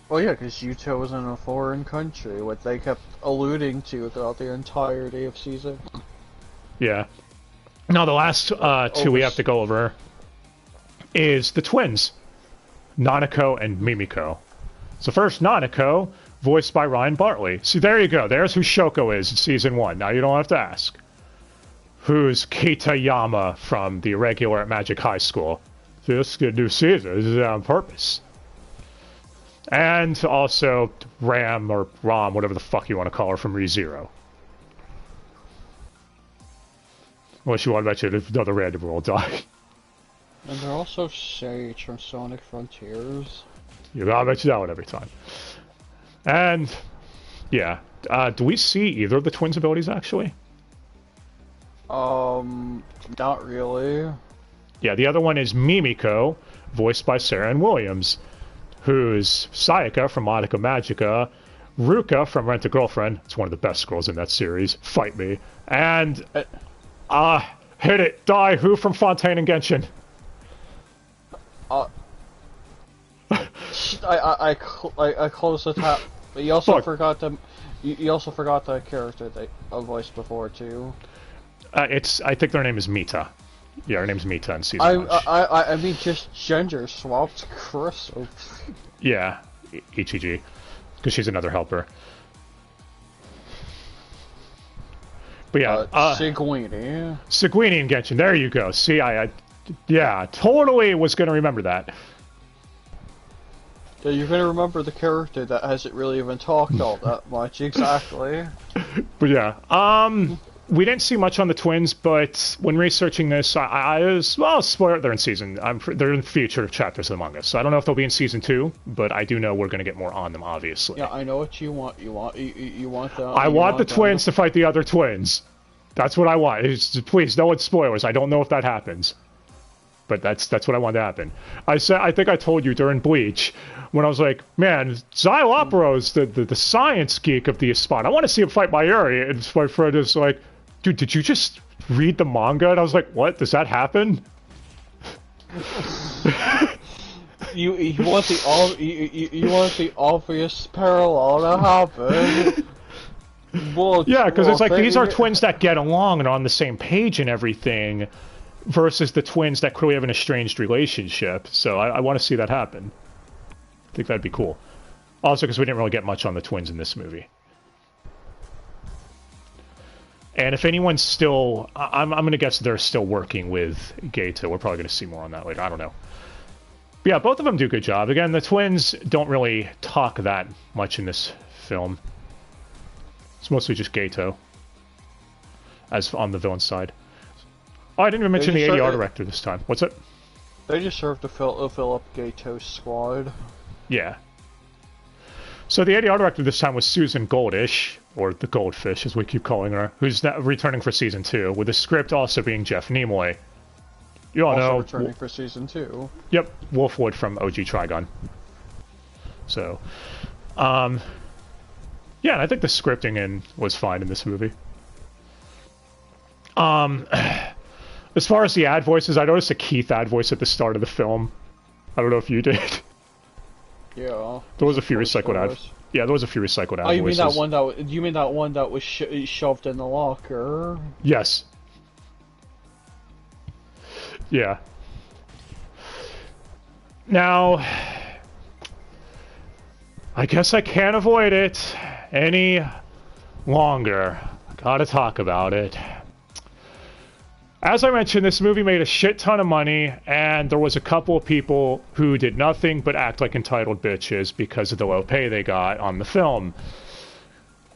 [SPEAKER 2] Well, yeah, because Yuta was in a foreign country, what they kept alluding to throughout the entirety of season.
[SPEAKER 1] Yeah. Now, the last two we have to go over is the twins, Nanako and Mimiko. So first, Nanako, voiced by Ryan Bartley. See, there you go. There's who Shoko is in season 1. Now you don't have to ask. Who's Kitayama from the Irregular at Magic High School. See, this is a new season. This is on purpose. And also Ram, or Rom, whatever the fuck you want to call her, from ReZero. Unless you want to mention another random will die.
[SPEAKER 2] And they're also Sage from Sonic Frontiers.
[SPEAKER 1] You gotta mention that one every time. And, yeah. Do we see either of the twins' abilities, actually?
[SPEAKER 2] Not really.
[SPEAKER 1] Yeah, the other one is Mimiko, voiced by Sarah Ann Williams, who's Sayaka from Monica Magica, Ruka from Rent a Girlfriend. It's one of the best girls in that series. Fight me. And, hit it, die, who from Fontaine and Genshin?
[SPEAKER 2] I closed the tab. But you also forgot them. You also forgot the character they voiced before too.
[SPEAKER 1] I think their name is Mita. Yeah, her name's Mita in season 1.
[SPEAKER 2] I mean, just gender swapped Chris.
[SPEAKER 1] Yeah, Ichiji, because she's another helper. But yeah,
[SPEAKER 2] Seguini.
[SPEAKER 1] Seguini and Genshin. There you go. See, yeah, totally was gonna remember that.
[SPEAKER 2] Yeah, you're gonna remember the character that hasn't really even talked all that much, exactly.
[SPEAKER 1] But yeah, we didn't see much on the twins, but when researching this, I was, well, spoiler, they're in season. They're in future chapters of the manga, so I don't know if they'll be in season 2, but I do know we're gonna get more on them, obviously.
[SPEAKER 2] Yeah, I know what you want. You want the.
[SPEAKER 1] I want the twins to fight the other twins. That's what I want. Please, no one spoilers. I don't know if that happens. But that's what I want to happen. I think I told you during Bleach, when I was like, man, Xylopero's the science geek of the spot. I want to see him fight Mayuri. And my friend is like, dude, did you just read the manga? And I was like, what? Does that happen?
[SPEAKER 2] you want the obvious parallel to happen.
[SPEAKER 1] Yeah, because it's like these are twins that get along and are on the same page and everything. versus the twins that clearly have an estranged relationship. So I want to see that happen. I think that'd be cool. Also, because we didn't really get much on the twins in this movie. And if anyone's still... I'm going to guess they're still working with Gato. We're probably going to see more on that later. I don't know. But yeah, both of them do a good job. Again, the twins don't really talk that much in this film. It's mostly just Gato. As on the villain side. Oh, I didn't even mention the ADR director this time. What's it?
[SPEAKER 2] They just served to fill up Gato's squad.
[SPEAKER 1] Yeah. So the ADR director this time was Susan Goldish, or the Goldfish as we keep calling her, who's now returning for season 2, with the script also being Jeff Nimoy. You all know.
[SPEAKER 2] Returning for season 2.
[SPEAKER 1] Yep, Wolfwood from OG Trigun. So, yeah, and I think the scripting was fine in this movie. As far as the ad voices, I noticed a Keith ad voice at the start of the film. I don't know if you did.
[SPEAKER 2] Yeah.
[SPEAKER 1] There was a few recycled ad. Yeah, there was a few recycled ad voices.
[SPEAKER 2] You mean that one that was shoved in the locker?
[SPEAKER 1] Yes. Yeah. Now, I guess I can't avoid it any longer. Gotta talk about it. As I mentioned, this movie made a shit ton of money, and there was a couple of people who did nothing but act like entitled bitches because of the low pay they got on the film.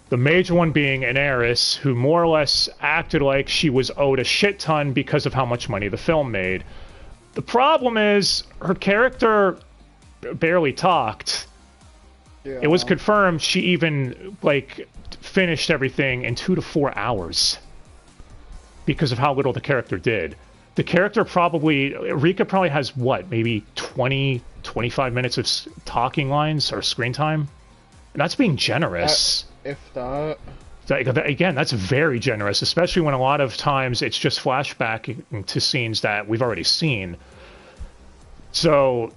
[SPEAKER 1] The major one being an heiress who more or less acted like she was owed a shit ton because of how much money the film made. The problem is, her character barely talked.
[SPEAKER 2] Yeah.
[SPEAKER 1] It was confirmed she even, like, finished everything in 2 to 4 hours. Because of how little the character did. The character Rika probably has, what, maybe 20, 25 minutes of talking lines or screen time? And that's being generous.
[SPEAKER 2] If that...
[SPEAKER 1] Again, that's very generous, especially when a lot of times it's just flashback to scenes that we've already seen. So,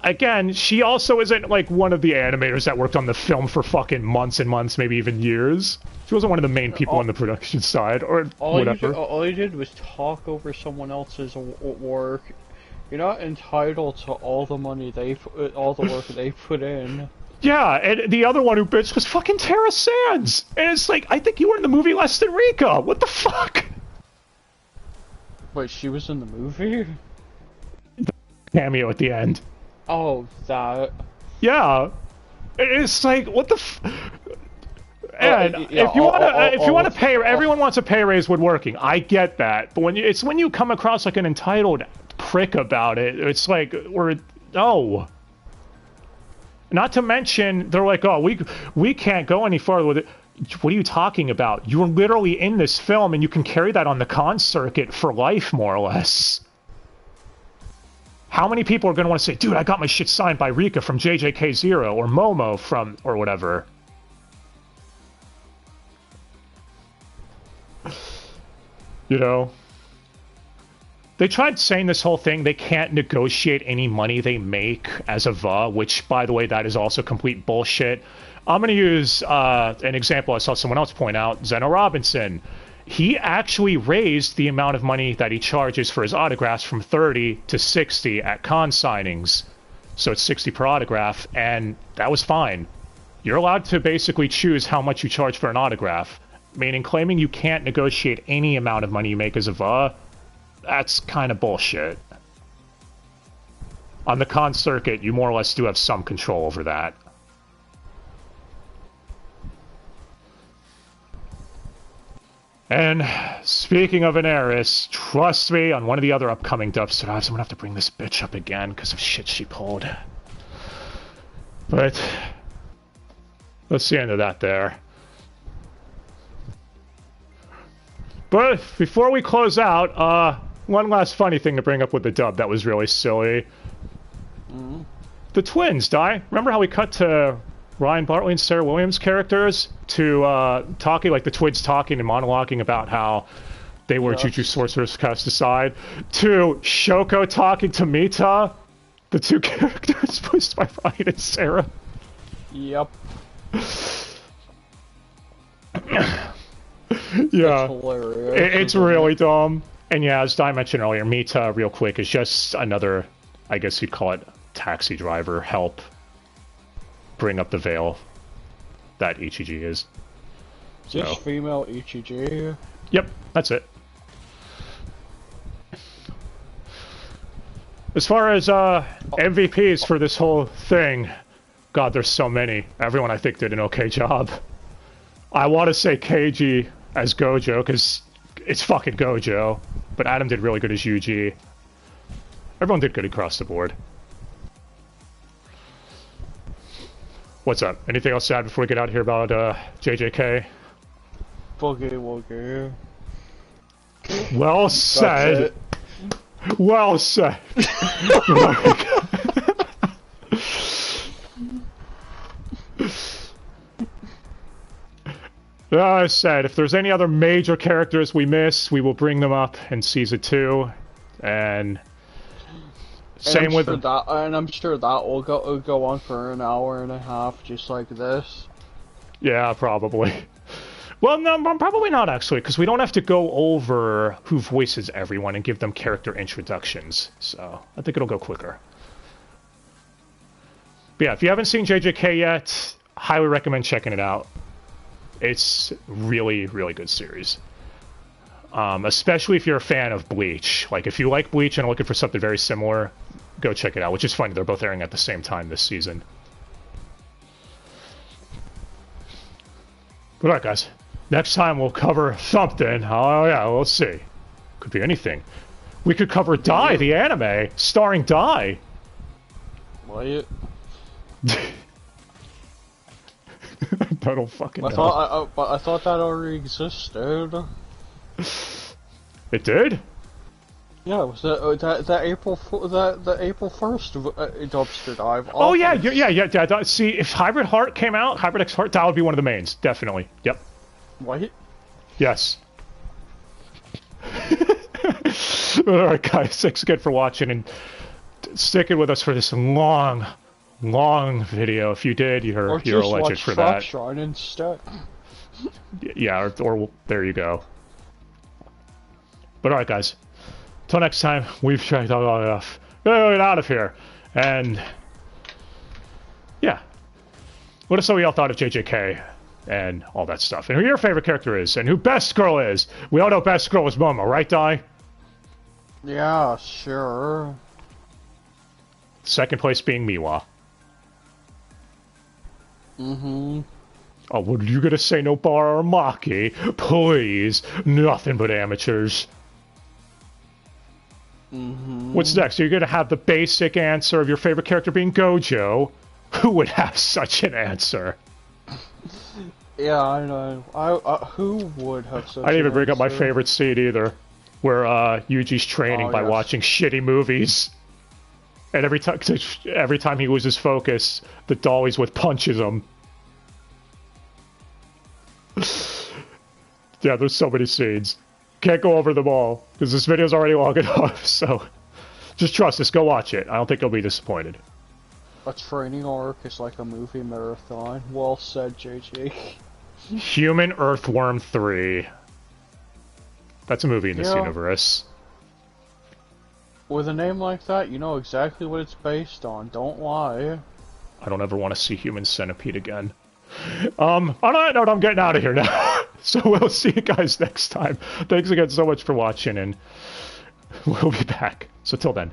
[SPEAKER 1] again, she also isn't, like, one of the animators that worked on the film for fucking months and months, maybe even years. She wasn't one of the main people on the production side, or whatever.
[SPEAKER 2] All you did was talk over someone else's work. You're not entitled to all the money all the work they put in.
[SPEAKER 1] Yeah, and the other one who bitched was fucking Tara Sands! And it's like, I think you were in the movie less than Rika! What the fuck?
[SPEAKER 2] Wait, she was in the movie?
[SPEAKER 1] Cameo at the end.
[SPEAKER 2] Oh, that...
[SPEAKER 1] Yeah. It's like, what the And if you want to pay, everyone wants a pay raise when working. I get that, but when you come across like an entitled prick about it, it's like no. Not to mention, they're like, oh, we can't go any farther with it. What are you talking about? You're literally in this film, and you can carry that on the con circuit for life, more or less. How many people are going to want to say, dude, I got my shit signed by Rika from JJK Zero, or Momo from, or whatever. You know? They tried saying this whole thing, they can't negotiate any money they make as a VA, which, by the way, that is also complete bullshit. I'm going to use an example I saw someone else point out, Zeno Robinson. He actually raised the amount of money that he charges for his autographs from 30 to 60 at con signings. So it's 60 per autograph, and that was fine. You're allowed to basically choose how much you charge for an autograph, meaning claiming you can't negotiate any amount of money you make as a VA, that's kind of bullshit. On the con circuit, you more or less do have some control over that. And speaking of an heiress, trust me, on one of the other upcoming Dubster dives, I'm gonna have to bring this bitch up again because of shit she pulled. But that's the end of that there. But before we close out, one last funny thing to bring up with the dub that was really silly. Mm-hmm. The twins, Di. Remember how we cut to Ryan Bartley and Sarah Williams' characters to talking, like the twins talking and monologuing about how they were Jujutsu sorcerers cast aside, to Shoko talking to Mita, the two characters voiced by Ryan and Sarah.
[SPEAKER 2] Yep.
[SPEAKER 1] Yeah.
[SPEAKER 2] Hilarious.
[SPEAKER 1] It's really dumb. And yeah, as I mentioned earlier, Mita, real quick, is just another, I guess you'd call it, taxi driver, help bring up the veil that Ichiji is.
[SPEAKER 2] Just female Ichiji.
[SPEAKER 1] Yep, that's it. As far as MVPs for this whole thing, God, there's so many. Everyone, I think, did an okay job. I want to say Keiji as Gojo, because it's fucking Gojo. But Adam did really good as Yuji. Everyone did good across the board. What's up? Anything else to add before we get out here about JJK?
[SPEAKER 2] Boogie.
[SPEAKER 1] Well said. Well said. I said, if there's any other major characters we miss, we will bring them up in Season 2. And same with
[SPEAKER 2] that, and I'm sure that will go on for an hour and a half, just like this.
[SPEAKER 1] Yeah, probably. Well, no, probably not, actually, because we don't have to go over who voices everyone and give them character introductions. So I think it'll go quicker. But yeah, if you haven't seen JJK yet, highly recommend checking it out. It's really, really good series. Especially if you're a fan of Bleach. Like, if you like Bleach and are looking for something very similar, go check it out, which is funny. They're both airing at the same time this season. But alright, guys. Next time we'll cover something. Oh, yeah, we'll see. Could be anything. We could cover Dai, the anime, starring Dai.
[SPEAKER 2] What?
[SPEAKER 1] I don't fucking know.
[SPEAKER 2] I thought that already existed.
[SPEAKER 1] It did?
[SPEAKER 2] Yeah, it was the April 1st Dubster dive.
[SPEAKER 1] Oh yeah. See, if Hybrid Heart came out, Hybrid X Heart, that would be one of the mains, definitely. Yep.
[SPEAKER 2] What?
[SPEAKER 1] Yes. Alright guys, thanks again for watching and sticking with us for this long video. If you did, you're a legend for that.
[SPEAKER 2] Shounen instead.
[SPEAKER 1] Yeah, or there you go. But alright guys, till next time, we've tried long enough. Get out of here. And yeah, let us know what y'all thought of JJK and all that stuff, and who your favorite character is, and who Best Girl is. We all know Best Girl is Momo, right, Dai?
[SPEAKER 2] Yeah, sure.
[SPEAKER 1] Second place being Miwa.
[SPEAKER 2] Mm-hmm.
[SPEAKER 1] Oh, what are you gonna say? Nobara or Maki? Please, nothing but amateurs.
[SPEAKER 2] Mm-hmm.
[SPEAKER 1] What's next? Are you gonna have the basic answer of your favorite character being Gojo? Who would have such an answer?
[SPEAKER 2] Yeah, I know. Who would have such
[SPEAKER 1] I didn't even bring up my
[SPEAKER 2] answer?
[SPEAKER 1] favorite scene either, where Yuji's training by watching shitty movies. And every time he loses focus, the doll he's with punches him. Yeah, there's so many scenes. Can't go over them all, because this video's already long enough, so just trust us, go watch it. I don't think you'll be disappointed.
[SPEAKER 2] A training arc is like a movie marathon. Well said, JJ.
[SPEAKER 1] Human Earthworm 3. That's a movie in this universe.
[SPEAKER 2] With a name like that, you know exactly what it's based on. Don't lie.
[SPEAKER 1] I don't ever want to see Human Centipede again. On that note, I'm getting out of here now. So we'll see you guys next time. Thanks again so much for watching, and we'll be back. So till then.